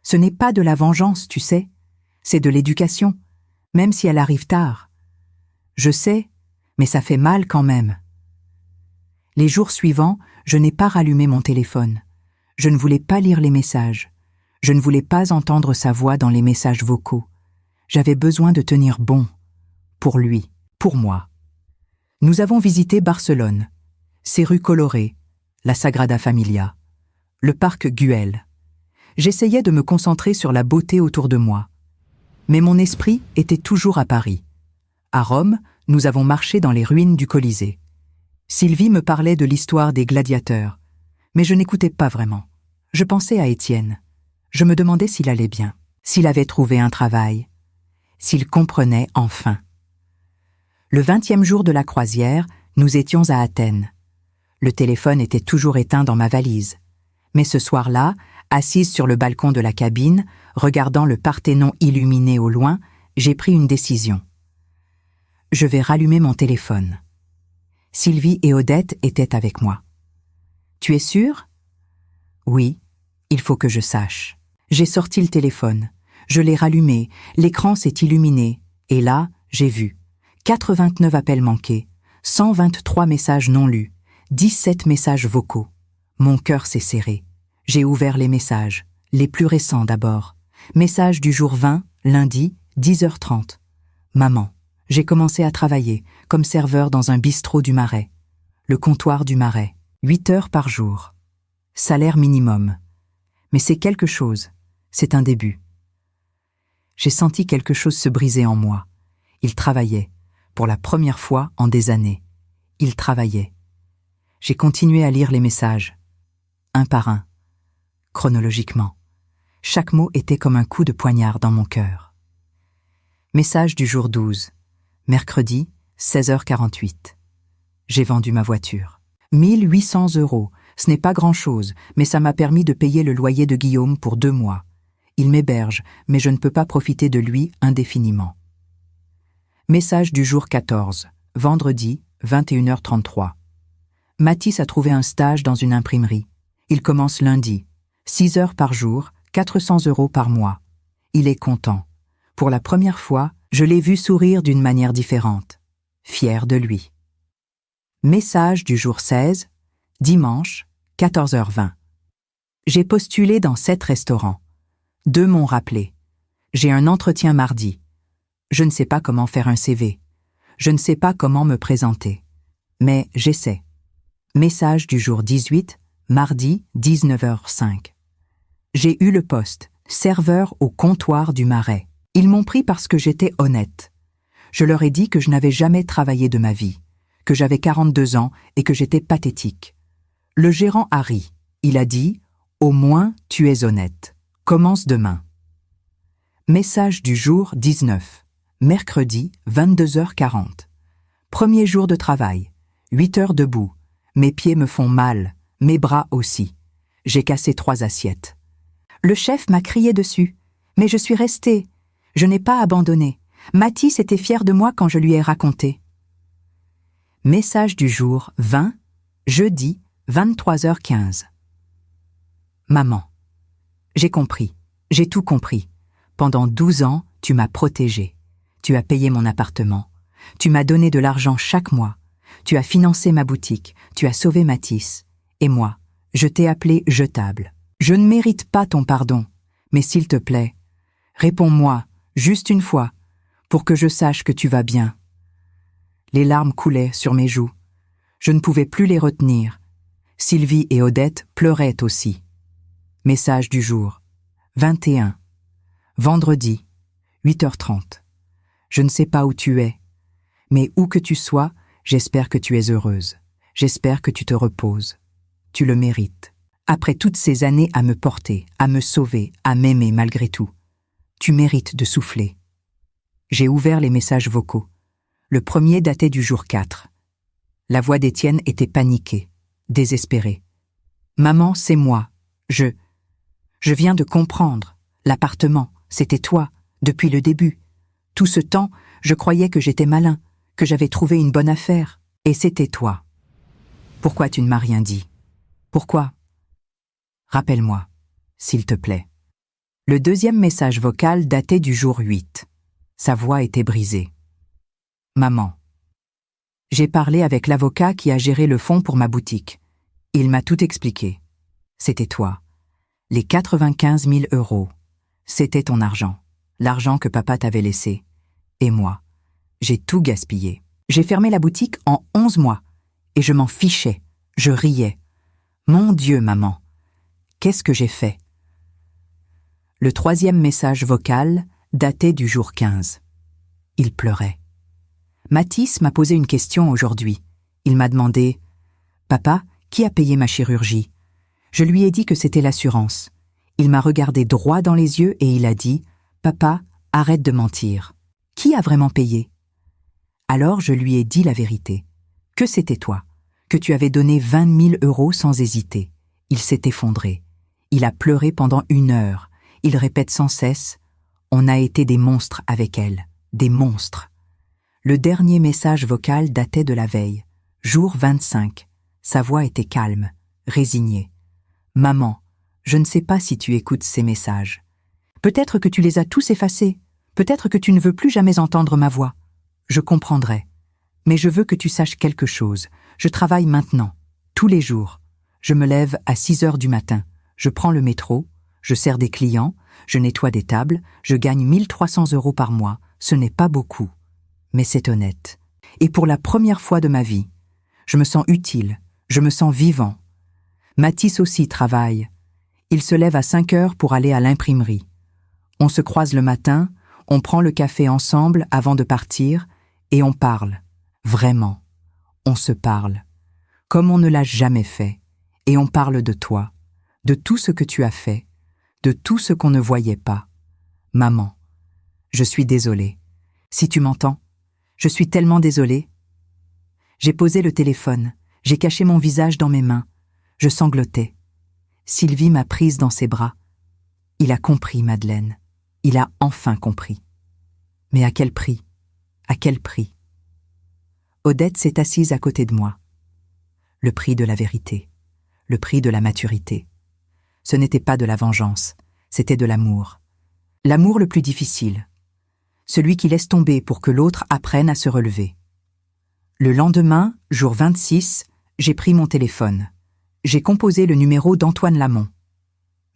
Ce n'est pas de la vengeance, tu sais. C'est de l'éducation, même si elle arrive tard. Je sais, mais ça fait mal quand même. Les jours suivants, je n'ai pas rallumé mon téléphone. Je ne voulais pas lire les messages. Je ne voulais pas entendre sa voix dans les messages vocaux. J'avais besoin de tenir bon. Pour lui, pour moi. Nous avons visité Barcelone, ses rues colorées, la Sagrada Familia, le parc Güell. J'essayais de me concentrer sur la beauté autour de moi. Mais mon esprit était toujours à Paris. À Rome, nous avons marché dans les ruines du Colisée. Sylvie me parlait de l'histoire des gladiateurs, mais je n'écoutais pas vraiment. Je pensais à Étienne. Je me demandais s'il allait bien, s'il avait trouvé un travail, s'il comprenait enfin. Le 20e jour de la croisière, nous étions à Athènes. Le téléphone était toujours éteint dans ma valise. Mais ce soir-là, assise sur le balcon de la cabine, regardant le Parthénon illuminé au loin, j'ai pris une décision. Je vais rallumer mon téléphone. Sylvie et Odette étaient avec moi. Tu es sûre? Oui, il faut que je sache. J'ai sorti le téléphone. Je l'ai rallumé, l'écran s'est illuminé, et là, j'ai vu. 89 appels manqués, 123 messages non lus, 17 messages vocaux. Mon cœur s'est serré. J'ai ouvert les messages, les plus récents d'abord. Message du jour 20, lundi, 10h30. Maman, j'ai commencé à travailler comme serveur dans un bistrot du Marais. Le comptoir du Marais, 8 heures par jour. Salaire minimum. Mais c'est quelque chose, c'est un début. J'ai senti quelque chose se briser en moi. Il travaillait, pour la première fois en des années. Il travaillait. J'ai continué à lire les messages, un par un, chronologiquement. Chaque mot était comme un coup de poignard dans mon cœur. Message du jour 12, mercredi, 16h48. J'ai vendu ma voiture. 1 800 €, ce n'est pas grand-chose, mais ça m'a permis de payer le loyer de Guillaume pour 2 mois. Il m'héberge, mais je ne peux pas profiter de lui indéfiniment. Message du jour 14, vendredi, 21h33. Mathis a trouvé un stage dans une imprimerie. Il commence lundi. 6 heures par jour, 400 € par mois. Il est content. Pour la première fois, je l'ai vu sourire d'une manière différente. Fier de lui. Message du jour 16, dimanche, 14h20. J'ai postulé dans 7 restaurants. 2 m'ont rappelé. J'ai un entretien mardi. Je ne sais pas comment faire un CV. Je ne sais pas comment me présenter. Mais j'essaie. Message du jour 18, mardi, 19h05. J'ai eu le poste, serveur au comptoir du Marais. Ils m'ont pris parce que j'étais honnête. Je leur ai dit que je n'avais jamais travaillé de ma vie, que j'avais 42 ans et que j'étais pathétique. Le gérant a ri. Il a dit « Au moins, tu es honnête. Commence demain. » Message du jour 19, mercredi, 22h40. Premier jour de travail, 8 heures debout. Mes pieds me font mal, mes bras aussi. J'ai cassé 3 assiettes. Le chef m'a crié dessus, mais je suis restée. Je n'ai pas abandonné. Mathis était fier de moi quand je lui ai raconté. Message du jour 20, jeudi, 23h15. Maman, j'ai compris, j'ai tout compris. Pendant 12 ans, tu m'as protégée. Tu as payé mon appartement. Tu m'as donné de l'argent chaque mois. Tu as financé ma boutique. Tu as sauvé Mathis. Et moi, je t'ai appelé jetable. Je ne mérite pas ton pardon, mais s'il te plaît, réponds-moi, juste une fois, pour que je sache que tu vas bien. Les larmes coulaient sur mes joues. Je ne pouvais plus les retenir. Sylvie et Odette pleuraient aussi. Message du jour. 21. Vendredi, 8h30. Je ne sais pas où tu es, mais où que tu sois, j'espère que tu es heureuse. J'espère que tu te reposes. Tu le mérites. Après toutes ces années à me porter, à me sauver, à m'aimer malgré tout, tu mérites de souffler. J'ai ouvert les messages vocaux. Le premier datait du jour 4. La voix d'Étienne était paniquée, désespérée. « Maman, c'est moi. Je viens de comprendre. L'appartement, c'était toi, depuis le début. Tout ce temps, je croyais que j'étais malin, que j'avais trouvé une bonne affaire. Et c'était toi. Pourquoi tu ne m'as rien dit? Pourquoi? Rappelle-moi, s'il te plaît. » Le deuxième message vocal datait du jour 8. Sa voix était brisée. « Maman, j'ai parlé avec l'avocat qui a géré le fonds pour ma boutique. Il m'a tout expliqué. C'était toi. Les 95 000 €. C'était ton argent. L'argent que papa t'avait laissé. Et moi, j'ai tout gaspillé. J'ai fermé la boutique en 11 mois. Et je m'en fichais. Je riais. Mon Dieu, maman, qu'est-ce que j'ai fait? » Le troisième message vocal datait du jour 15. Il pleurait. Mathis m'a posé une question aujourd'hui. Il m'a demandé « Papa, qui a payé ma chirurgie ?» Je lui ai dit que c'était l'assurance. Il m'a regardé droit dans les yeux et il a dit « Papa, arrête de mentir. Qui a vraiment payé ?» Alors je lui ai dit la vérité. Que c'était toi, que tu avais donné 20 000 € sans hésiter. Il s'est effondré. Il a pleuré pendant 1 heure. Il répète sans cesse « On a été des monstres avec elle, des monstres. » Le dernier message vocal datait de la veille, jour 25. Sa voix était calme, résignée. « Maman, je ne sais pas si tu écoutes ces messages. Peut-être que tu les as tous effacés. Peut-être que tu ne veux plus jamais entendre ma voix. Je comprendrai. Mais je veux que tu saches quelque chose. Je travaille maintenant, tous les jours. Je me lève à 6 heures du matin. Je prends le métro. Je sers des clients. Je nettoie des tables. Je gagne 1 300 € par mois. Ce n'est pas beaucoup. Mais c'est honnête. Et pour la première fois de ma vie, je me sens utile. Je me sens vivant. Mathis aussi travaille. Il se lève à 5 heures pour aller à l'imprimerie. On se croise le matin, on prend le café ensemble avant de partir, Et on parle, vraiment, on se parle, comme on ne l'a jamais fait, et on parle de toi, de tout ce que tu as fait, de tout ce qu'on ne voyait pas. Maman, je suis désolée. Si tu m'entends, je suis tellement désolée. J'ai posé le téléphone, j'ai caché mon visage dans mes mains, je sanglotais. Sylvie m'a prise dans ses bras. Il a compris, Madeleine. Il a enfin compris. Mais à quel prix? À quel prix? Odette s'est assise à côté de moi. Le prix de la vérité, le prix de la maturité. Ce n'était pas de la vengeance, c'était de l'amour. L'amour le plus difficile. Celui qui laisse tomber pour que l'autre apprenne à se relever. Le lendemain, jour 26, j'ai pris mon téléphone. J'ai composé le numéro d'Antoine Lamont.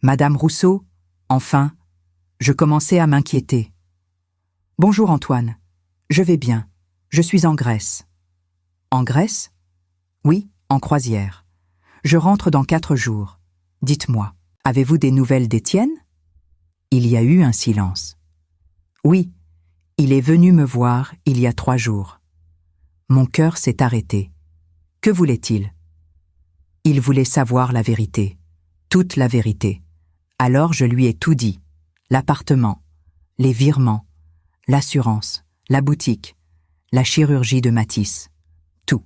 Madame Rousseau, enfin, je commençais à m'inquiéter. Bonjour Antoine, je vais bien, je suis en Grèce. En Grèce? Oui, en croisière. Je rentre dans 4 jours. Dites-moi, avez-vous des nouvelles d'Étienne? Il y a eu un silence. Oui, il est venu me voir il y a 3 jours. Mon cœur s'est arrêté. Que voulait-il? Il voulait savoir la vérité, toute la vérité. Alors je lui ai tout dit. L'appartement, les virements, l'assurance, la boutique, la chirurgie de Matisse. Tout.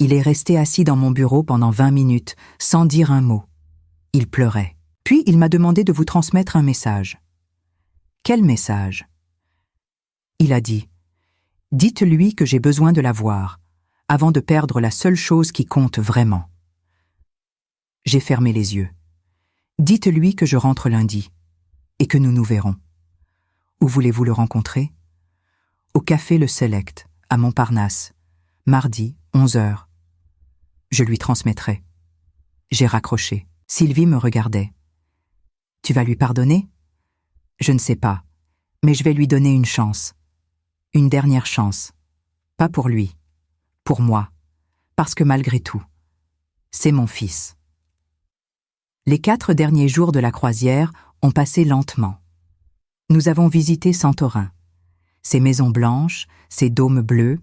Il est resté assis dans mon bureau pendant 20 minutes, sans dire un mot. Il pleurait. Puis il m'a demandé de vous transmettre un message. Quel message? Il a dit « Dites-lui que j'ai besoin de la voir, avant de perdre la seule chose qui compte vraiment. » J'ai fermé les yeux. Dites-lui que je rentre lundi, et que nous nous verrons. Où voulez-vous le rencontrer? Au café Le Select, à Montparnasse, mardi, 11h. Je lui transmettrai. J'ai raccroché. Sylvie me regardait. Tu vas lui pardonner? Je ne sais pas, mais je vais lui donner une chance. Une dernière chance. Pas pour lui, pour moi, parce que malgré tout, c'est mon fils. Les 4 derniers jours de la croisière ont passé lentement. Nous avons visité Santorin, ses maisons blanches, ses dômes bleus,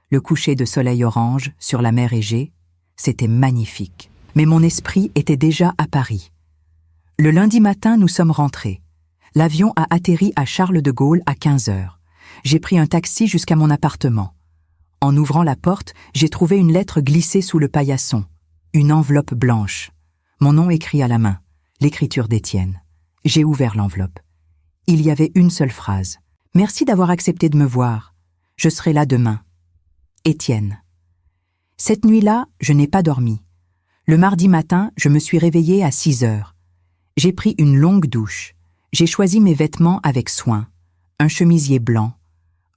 le coucher de soleil orange sur la mer Égée, c'était magnifique. Mais mon esprit était déjà à Paris. Le lundi matin, nous sommes rentrés. L'avion a atterri à Charles de Gaulle à 15h. J'ai pris un taxi jusqu'à mon appartement. En ouvrant la porte, j'ai trouvé une lettre glissée sous le paillasson, une enveloppe blanche. Mon nom écrit à la main, l'écriture d'Étienne. J'ai ouvert l'enveloppe. Il y avait une seule phrase. « Merci d'avoir accepté de me voir. Je serai là demain. Étienne. » Cette nuit-là, je n'ai pas dormi. Le mardi matin, je me suis réveillée à 6h. J'ai pris une longue douche. J'ai choisi mes vêtements avec soin. Un chemisier blanc,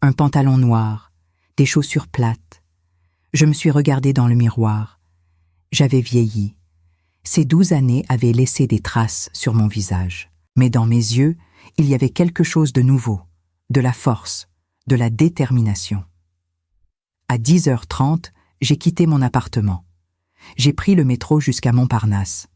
un pantalon noir, des chaussures plates. Je me suis regardée dans le miroir. J'avais vieilli. Ces 12 années avaient laissé des traces sur mon visage. Mais dans mes yeux, il y avait quelque chose de nouveau, de la force, de la détermination. À 10h30, j'ai quitté mon appartement. J'ai pris le métro jusqu'à Montparnasse.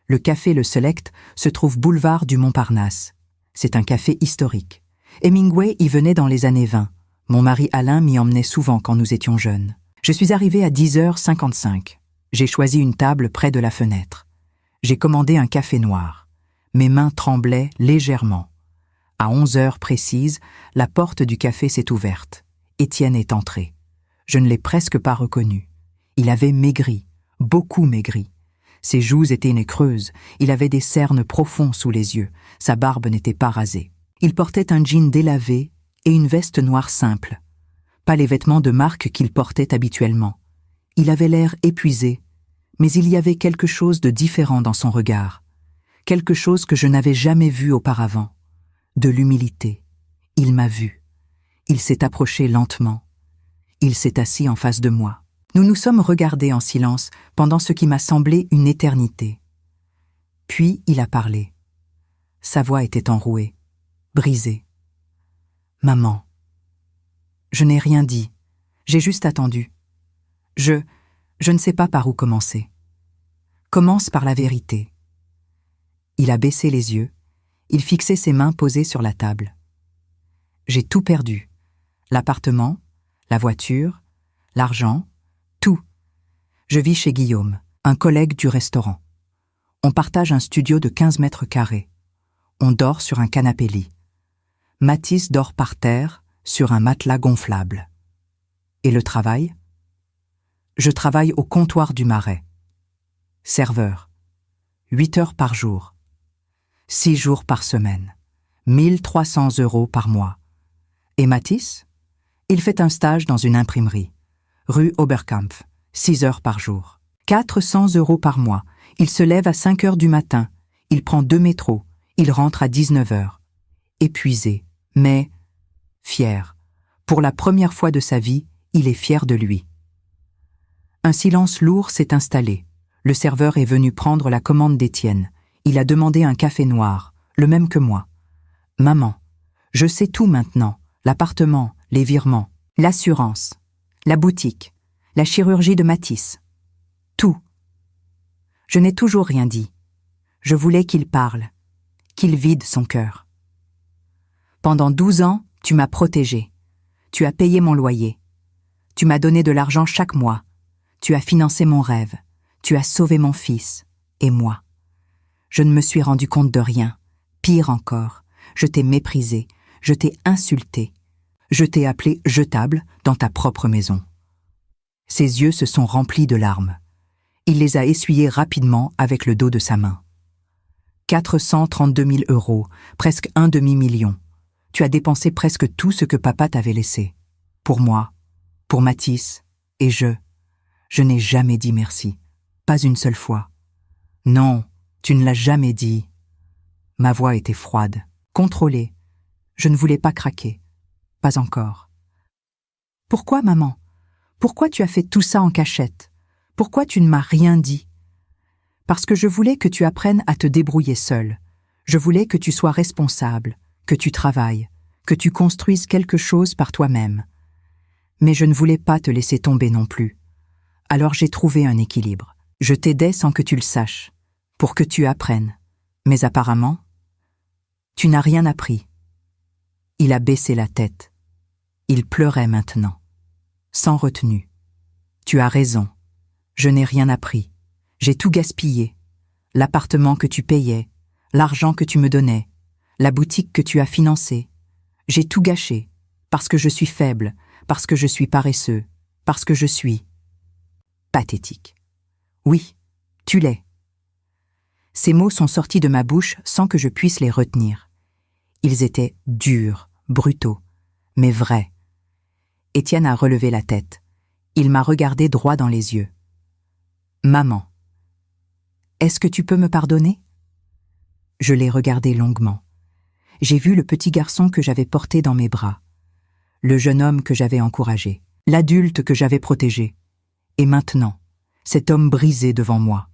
Le café Le Select se trouve boulevard du Montparnasse. C'est un café historique. Hemingway y venait dans les années 20. Mon mari Alain m'y emmenait souvent quand nous étions jeunes. Je suis arrivée à 10h55. J'ai choisi une table près de la fenêtre. J'ai commandé un café noir. Mes mains tremblaient légèrement. À 11h précises, la porte du café s'est ouverte. Étienne est entré. Je ne l'ai presque pas reconnu. Il avait maigri, beaucoup maigri. Ses joues étaient nécreuses, il avait des cernes profonds sous les yeux, sa barbe n'était pas rasée. Il portait un jean délavé et une veste noire simple. Pas les vêtements de marque qu'il portait habituellement. Il avait l'air épuisé, mais il y avait quelque chose de différent dans son regard. Quelque chose que je n'avais jamais vu auparavant. De l'humilité. Il m'a vu. Il s'est approché lentement. Il s'est assis en face de moi. Nous nous sommes regardés en silence pendant ce qui m'a semblé une éternité. Puis il a parlé. Sa voix était enrouée, brisée. « Maman. » Je n'ai rien dit. J'ai juste attendu. Je ne sais pas par où commencer. Commence par la vérité. Il a baissé les yeux. Il fixait ses mains posées sur la table. J'ai tout perdu. L'appartement, la voiture, l'argent, tout. Je vis chez Guillaume, un collègue du restaurant. On partage un studio de 15 mètres carrés. On dort sur un canapé-lit. Mathis dort par terre, sur un matelas gonflable. Et le travail? Je travaille au comptoir du Marais. Serveur. 8 heures par jour. 6 jours par semaine. 1300 € par mois. Et Mathis? Il fait un stage dans une imprimerie. Rue Oberkampf. 6 heures par jour. 400 € par mois. Il se lève à 5 heures du matin. Il prend 2 métros. Il rentre à 19 heures. Épuisé, mais fier. Pour la première fois de sa vie, il est fier de lui. Un silence lourd s'est installé. Le serveur est venu prendre la commande d'Étienne. Il a demandé un café noir, le même que moi. « Maman, je sais tout maintenant. L'appartement, les virements, l'assurance, la boutique, la chirurgie de Mathis. Tout. » Je n'ai toujours rien dit. Je voulais qu'il parle, qu'il vide son cœur. Pendant 12 ans, tu m'as protégée. Tu as payé mon loyer. Tu m'as donné de l'argent chaque mois. Tu as financé mon rêve. Tu as sauvé mon fils. Et moi. Je ne me suis rendu compte de rien. Pire encore, je t'ai méprisé. Je t'ai insulté. Je t'ai appelé jetable dans ta propre maison. Ses yeux se sont remplis de larmes. Il les a essuyés rapidement avec le dos de sa main. 432 000 €, presque un demi-million. Tu as dépensé presque tout ce que papa t'avait laissé. Pour moi, pour Mathis, et je n'ai jamais dit merci. Pas une seule fois. Non, tu ne l'as jamais dit. Ma voix était froide, contrôlée. Je ne voulais pas craquer. Pas encore. Pourquoi, maman? Pourquoi tu as fait tout ça en cachette? Pourquoi tu ne m'as rien dit? Parce que je voulais que tu apprennes à te débrouiller seule. Je voulais que tu sois responsable, que tu travailles, que tu construises quelque chose par toi-même. Mais je ne voulais pas te laisser tomber non plus. Alors j'ai trouvé un équilibre. Je t'aidais sans que tu le saches, pour que tu apprennes. Mais apparemment, tu n'as rien appris. Il a baissé la tête. Il pleurait maintenant, sans retenue. Tu as raison. Je n'ai rien appris. J'ai tout gaspillé. L'appartement que tu payais, l'argent que tu me donnais, la boutique que tu as financée. J'ai tout gâché, parce que je suis faible, parce que je suis paresseux, parce que je suis pathétique. Oui, tu l'es. Ces mots sont sortis de ma bouche sans que je puisse les retenir. Ils étaient durs, brutaux, mais vrais. Étienne a relevé la tête. Il m'a regardé droit dans les yeux. « Maman, est-ce que tu peux me pardonner ?» Je l'ai regardé longuement. J'ai vu le petit garçon que j'avais porté dans mes bras, le jeune homme que j'avais encouragé, l'adulte que j'avais protégé. Et maintenant, cet homme brisé devant moi.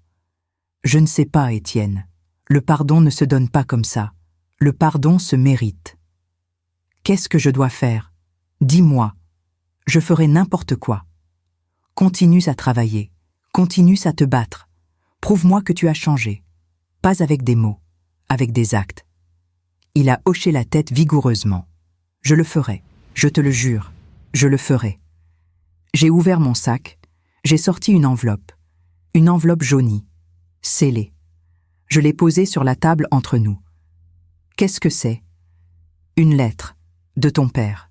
Je ne sais pas, Étienne. Le pardon ne se donne pas comme ça. Le pardon se mérite. Qu'est-ce que je dois faire? Dis-moi. Je ferai n'importe quoi. Continue à travailler. Continue à te battre. Prouve-moi que tu as changé. Pas avec des mots, avec des actes. Il a hoché la tête vigoureusement. Je le ferai. Je te le jure. Je le ferai. J'ai ouvert mon sac. J'ai sorti une enveloppe jaunie, scellée. Je l'ai posée sur la table entre nous. Qu'est-ce que c'est? Une lettre, de ton père.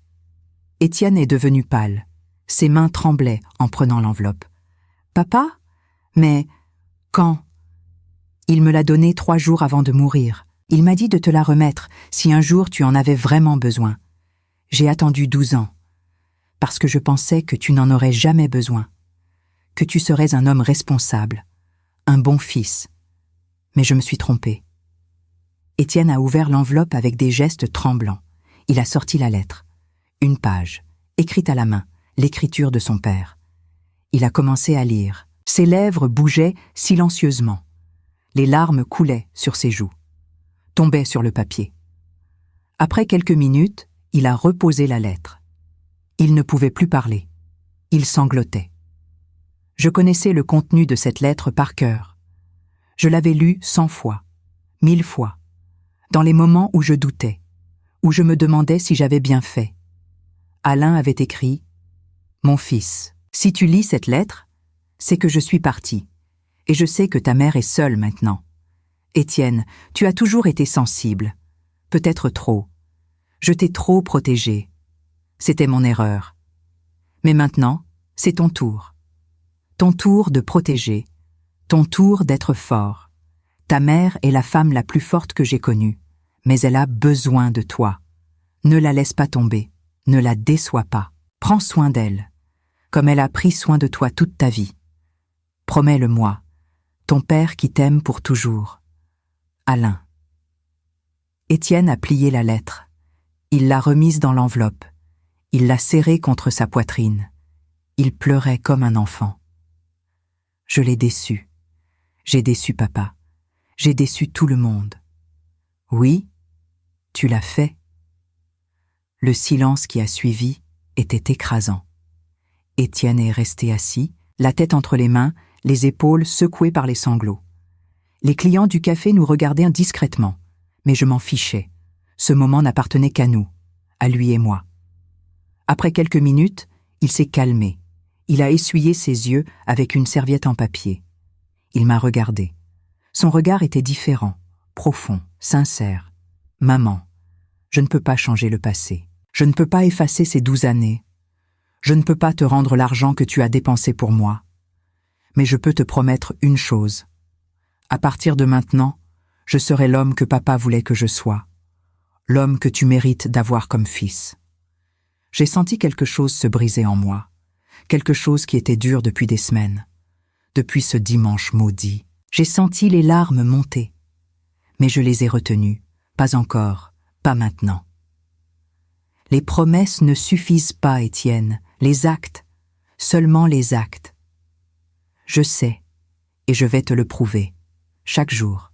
Étienne est devenu pâle. Ses mains tremblaient en prenant l'enveloppe. Papa? Mais quand? Il me l'a donnée 3 jours avant de mourir. Il m'a dit de te la remettre si un jour tu en avais vraiment besoin. J'ai attendu 12 ans, parce que je pensais que tu n'en aurais jamais besoin. Que tu serais un homme responsable, un bon fils. Mais je me suis trompée. Étienne a ouvert l'enveloppe avec des gestes tremblants. Il a sorti la lettre. Une page, écrite à la main, l'écriture de son père. Il a commencé à lire. Ses lèvres bougeaient silencieusement. Les larmes coulaient sur ses joues, tombaient sur le papier. Après quelques minutes, il a reposé la lettre. Il ne pouvait plus parler. Il sanglotait. Je connaissais le contenu de cette lettre par cœur. Je l'avais lue 100 fois, 1000 fois, dans les moments où je doutais, où je me demandais si j'avais bien fait. Alain avait écrit Mon fils, si tu lis cette lettre, c'est que je suis partie. Et je sais que ta mère est seule maintenant. Étienne, tu as toujours été sensible. Peut-être trop. Je t'ai trop protégé. C'était mon erreur. Mais maintenant, c'est ton tour. Ton tour de protéger. Ton tour d'être fort. Ta mère est la femme la plus forte que j'ai connue, mais elle a besoin de toi. Ne la laisse pas tomber. Ne la déçois pas. Prends soin d'elle, comme elle a pris soin de toi toute ta vie. Promets-le-moi, ton père qui t'aime pour toujours. Alain. Étienne a plié la lettre. Il l'a remise dans l'enveloppe. Il l'a serrée contre sa poitrine. Il pleurait comme un enfant. Je l'ai déçu. J'ai déçu papa. J'ai déçu tout le monde. Oui, tu l'as fait. Le silence qui a suivi était écrasant. Étienne est resté assis, la tête entre les mains, les épaules secouées par les sanglots. Les clients du café nous regardaient discrètement, mais je m'en fichais. Ce moment n'appartenait qu'à nous, à lui et moi. Après quelques minutes, il s'est calmé. Il a essuyé ses yeux avec une serviette en papier. Il m'a regardé. Son regard était différent, profond, sincère. « Maman, je ne peux pas changer le passé. Je ne peux pas effacer ces 12 années. Je ne peux pas te rendre l'argent que tu as dépensé pour moi. Mais je peux te promettre une chose. À partir de maintenant, je serai l'homme que papa voulait que je sois. L'homme que tu mérites d'avoir comme fils. » J'ai senti quelque chose se briser en moi. Quelque chose qui était dur depuis des semaines. Depuis ce dimanche maudit, j'ai senti les larmes monter. Mais je les ai retenues. Pas encore, pas maintenant. Les promesses ne suffisent pas, Étienne. Les actes, seulement les actes. Je sais, et je vais te le prouver, chaque jour.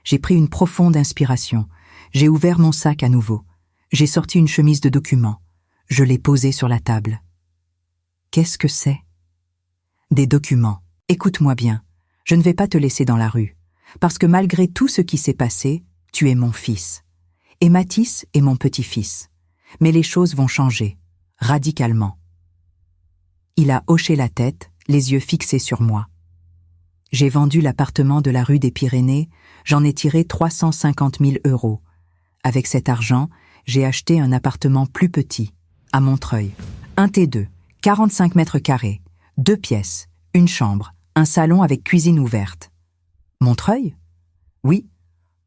J'ai pris une profonde inspiration. J'ai ouvert mon sac à nouveau. J'ai sorti une chemise de documents. Je l'ai posée sur la table. Qu'est-ce que c'est? Des documents. Écoute-moi bien. Je ne vais pas te laisser dans la rue. Parce que malgré tout ce qui s'est passé, tu es mon fils. Et Mathis est mon petit-fils. Mais les choses vont changer, radicalement. Il a hoché la tête, les yeux fixés sur moi. J'ai vendu l'appartement de la rue des Pyrénées, j'en ai tiré 350 000 €. Avec cet argent, j'ai acheté un appartement plus petit, à Montreuil. Un T2, 45 mètres carrés, 2 pièces, une chambre, un salon avec cuisine ouverte. Montreuil? Oui,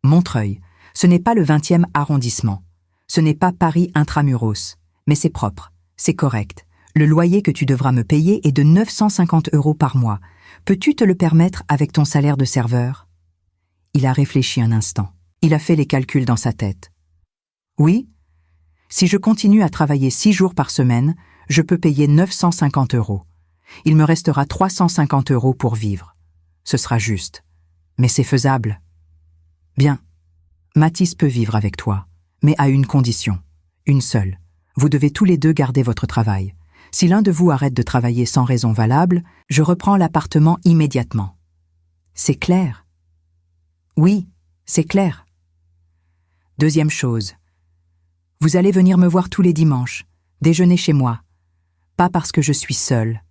Montreuil. Ce n'est pas le 20e arrondissement. Ce n'est pas Paris intramuros. Mais c'est propre, c'est correct. Le loyer que tu devras me payer est de 950 € par mois. Peux-tu te le permettre avec ton salaire de serveur? Il a réfléchi un instant. Il a fait les calculs dans sa tête. Oui, si je continue à travailler 6 jours par semaine, je peux payer 950 €. Il me restera 350 € pour vivre. Ce sera juste. Mais c'est faisable. Bien. Mathis peut vivre avec toi, mais à une condition. Une seule. Vous devez tous les deux garder votre travail. Si l'un de vous arrête de travailler sans raison valable, je reprends l'appartement immédiatement. C'est clair? Oui, c'est clair. Deuxième chose. Vous allez venir me voir tous les dimanches, déjeuner chez moi. Pas parce que je suis seule,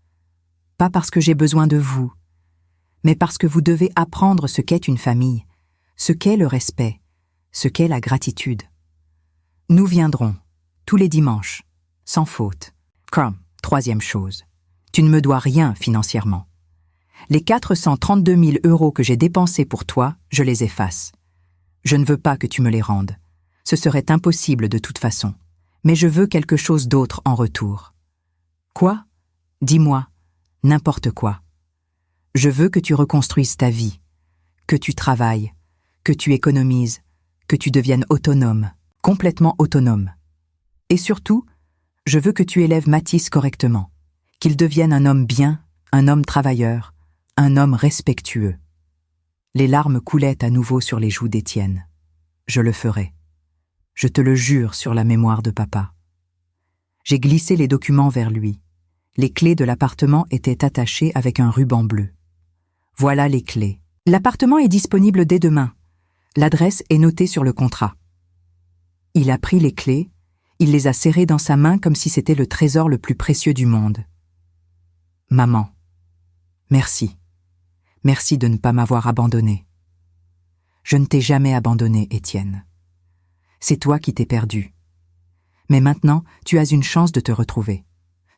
pas parce que j'ai besoin de vous, mais parce que vous devez apprendre ce qu'est une famille, ce qu'est le respect, ce qu'est la gratitude. Nous viendrons, tous les dimanches, sans faute. Troisième chose. Tu ne me dois rien financièrement. Les 432 000 € que j'ai dépensés pour toi, je les efface. Je ne veux pas que tu me les rendes. Ce serait impossible de toute façon. Mais je veux quelque chose d'autre en retour. Quoi? Dis-moi. N'importe quoi. Je veux que tu reconstruises ta vie, que tu travailles, que tu économises, que tu deviennes autonome, complètement autonome. Et surtout, je veux que tu élèves Mathis correctement, qu'il devienne un homme bien, un homme travailleur, un homme respectueux. Les larmes coulaient à nouveau sur les joues d'Étienne. Je le ferai. Je te le jure sur la mémoire de papa. J'ai glissé les documents vers lui. Les clés de l'appartement étaient attachées avec un ruban bleu. Voilà les clés. L'appartement est disponible dès demain. L'adresse est notée sur le contrat. Il a pris les clés, Il les a serrés dans sa main comme si c'était le trésor le plus précieux du monde. « Maman, merci. Merci de ne pas m'avoir abandonné. » « Je ne t'ai jamais abandonné, Étienne. C'est toi qui t'es perdu. Mais maintenant, tu as une chance de te retrouver.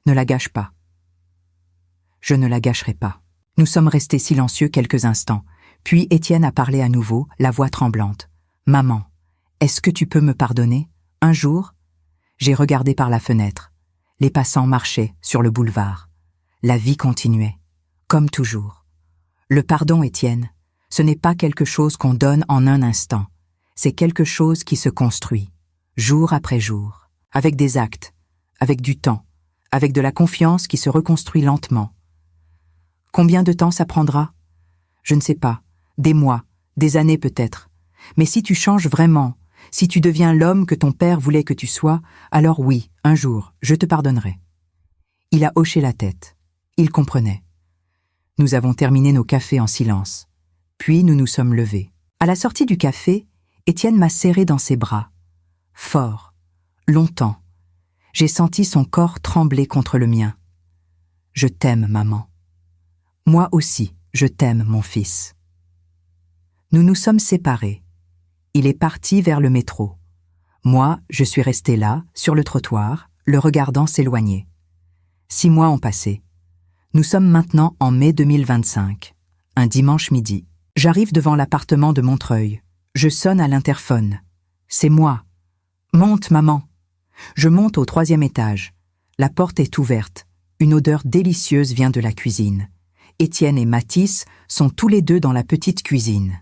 Ne la gâche pas. » « Je ne la gâcherai pas. » Nous sommes restés silencieux quelques instants, puis Étienne a parlé à nouveau, la voix tremblante. « Maman, est-ce que tu peux me pardonner? Un jour ?» J'ai regardé par la fenêtre. Les passants marchaient sur le boulevard. La vie continuait, comme toujours. Le pardon, Étienne, ce n'est pas quelque chose qu'on donne en un instant. C'est quelque chose qui se construit, jour après jour, avec des actes, avec du temps, avec de la confiance qui se reconstruit lentement. Combien de temps ça prendra? Je ne sais pas, des mois, des années peut-être. Mais si tu changes vraiment, si tu deviens l'homme que ton père voulait que tu sois, alors oui, un jour, je te pardonnerai. Il a hoché la tête. Il comprenait. Nous avons terminé nos cafés en silence. Puis nous nous sommes levés. À la sortie du café, Étienne m'a serré dans ses bras. Fort, longtemps. J'ai senti son corps trembler contre le mien. « Je t'aime, maman. » « Moi aussi, je t'aime, mon fils. » Nous nous sommes séparés. Il est parti vers le métro. Moi, je suis resté là, sur le trottoir, le regardant s'éloigner. 6 mois ont passé. Nous sommes maintenant en mai 2025, un dimanche midi. J'arrive devant l'appartement de Montreuil. Je sonne à l'interphone. C'est moi. « Monte, maman. » Je monte au 3e étage. La porte est ouverte. Une odeur délicieuse vient de la cuisine. Étienne et Mathis sont tous les deux dans la petite cuisine.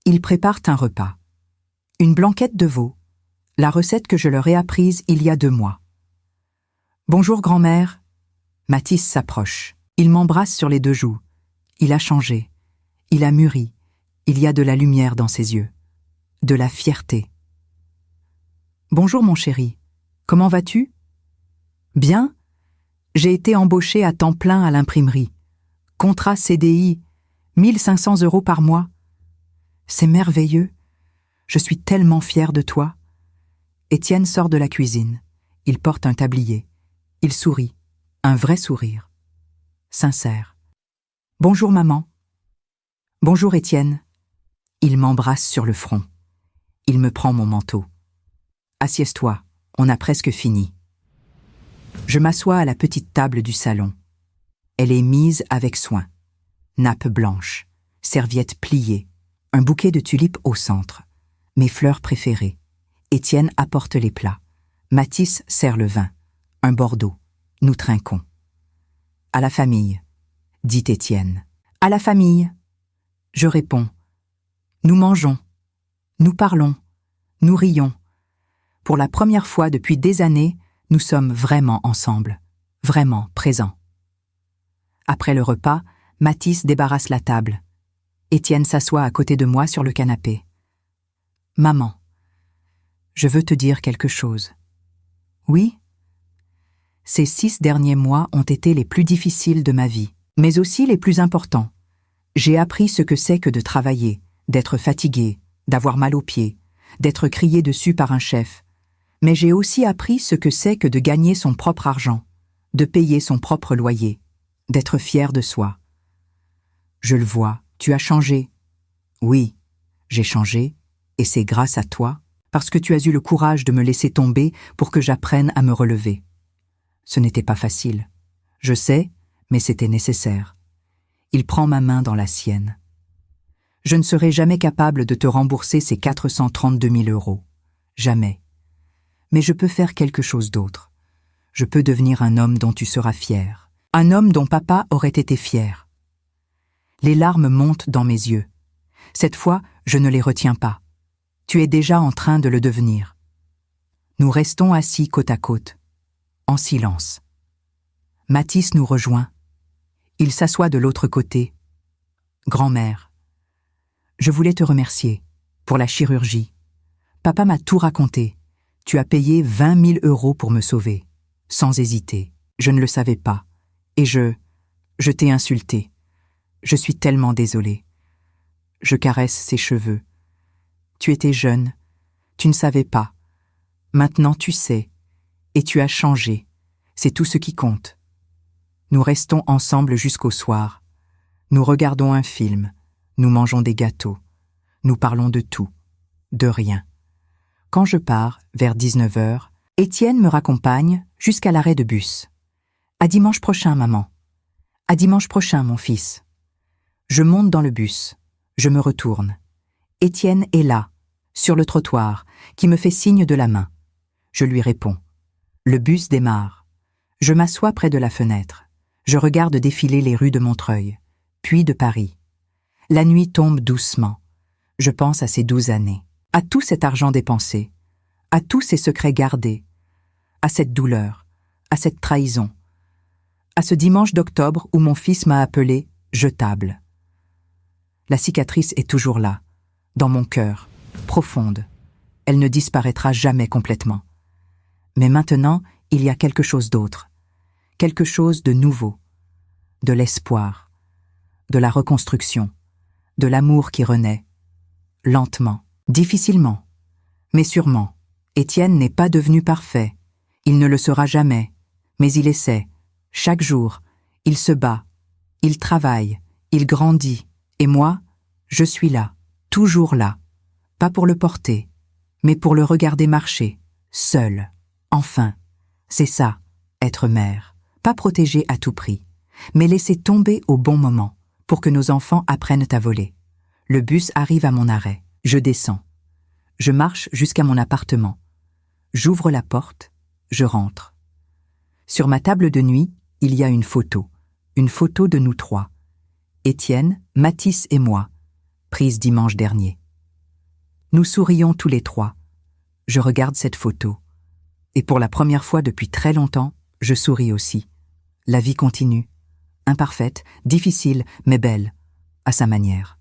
Ils préparent un repas. Une blanquette de veau, la recette que je leur ai apprise il y a 2 mois. « Bonjour grand-mère. » Mathis s'approche. Il m'embrasse sur les 2 joues. Il a changé. Il a mûri. Il y a de la lumière dans ses yeux. De la fierté. « Bonjour mon chéri. Comment vas-tu? »« Bien. J'ai été embauché à temps plein à l'imprimerie. Contrat CDI, 1 500 € par mois. C'est merveilleux. Je suis tellement fière de toi. » Étienne sort de la cuisine. Il porte un tablier. Il sourit. Un vrai sourire. Sincère. « Bonjour maman. »« Bonjour Étienne. » Il m'embrasse sur le front. Il me prend mon manteau. « Assieds-toi, on a presque fini. » Je m'assois à la petite table du salon. Elle est mise avec soin. Nappe blanche, serviette pliée, un bouquet de tulipes au centre. Mes fleurs préférées. Étienne apporte les plats. Mathis sert le vin. Un Bordeaux. Nous trinquons. « À la famille, » dit Étienne. « À la famille. » Je réponds. Nous mangeons. Nous parlons. Nous rions. Pour la première fois depuis des années, nous sommes vraiment ensemble. Vraiment présents. Après le repas, Mathis débarrasse la table. Étienne s'assoit à côté de moi sur le canapé. « Maman, je veux te dire quelque chose. »« Oui ?» Ces 6 derniers mois ont été les plus difficiles de ma vie, mais aussi les plus importants. J'ai appris ce que c'est que de travailler, d'être fatigué, d'avoir mal aux pieds, d'être crié dessus par un chef. Mais j'ai aussi appris ce que c'est que de gagner son propre argent, de payer son propre loyer, d'être fier de soi. Je le vois, tu as changé. Oui, j'ai changé, et c'est grâce à toi, parce que tu as eu le courage de me laisser tomber pour que j'apprenne à me relever. Ce n'était pas facile. Je sais, mais c'était nécessaire. Il prend ma main dans la sienne. Je ne serai jamais capable de te rembourser ces 432 000 €. Jamais. Mais je peux faire quelque chose d'autre. Je peux devenir un homme dont tu seras fier. Un homme dont papa aurait été fier. Les larmes montent dans mes yeux. Cette fois, je ne les retiens pas. Tu es déjà en train de le devenir. Nous restons assis côte à côte, en silence. Mathis nous rejoint. Il s'assoit de l'autre côté. « Grand-mère, je voulais te remercier pour la chirurgie. Papa m'a tout raconté. Tu as payé 20 000 € pour me sauver, sans hésiter. Je ne le savais pas. Et je t'ai insulté. Je suis tellement désolée. » Je caresse ses cheveux. « Tu étais jeune. Tu ne savais pas. Maintenant tu sais. Et tu as changé. C'est tout ce qui compte. Nous restons ensemble jusqu'au soir. Nous regardons un film. Nous mangeons des gâteaux. Nous parlons de tout, de rien. Quand je pars, vers 19h, Étienne me raccompagne jusqu'à l'arrêt de bus. À dimanche prochain, maman. À dimanche prochain, mon fils. Je monte dans le bus. Je me retourne. Étienne est là, sur le trottoir, qui me fait signe de la main. Je lui réponds. Le bus démarre. Je m'assois près de la fenêtre. Je regarde défiler les rues de Montreuil, puis de Paris. La nuit tombe doucement. Je pense à ces 12 années, à tout cet argent dépensé, à tous ces secrets gardés, à cette douleur, à cette trahison, à ce dimanche d'octobre où mon fils m'a appelé « jetable ». La cicatrice est toujours là, dans mon cœur, profonde. Elle ne disparaîtra jamais complètement. Mais maintenant, il y a quelque chose d'autre, quelque chose de nouveau, de l'espoir, de la reconstruction, de l'amour qui renaît, lentement, difficilement, mais sûrement. Étienne n'est pas devenu parfait, il ne le sera jamais, mais il essaie, chaque jour, il se bat, il travaille, il grandit, et moi, je suis là, toujours là, pas pour le porter, mais pour le regarder marcher, seul. Enfin, c'est ça, être mère, pas protéger à tout prix, mais laisser tomber au bon moment, pour que nos enfants apprennent à voler. Le bus arrive à mon arrêt, je descends. Je marche jusqu'à mon appartement. J'ouvre la porte, je rentre. Sur ma table de nuit, il y a une photo de nous trois. Étienne, Mathis et moi, prise dimanche dernier. Nous sourions tous les trois. Je regarde cette photo. Et pour la première fois depuis très longtemps, je souris aussi. La vie continue. Imparfaite, difficile, mais belle, à sa manière.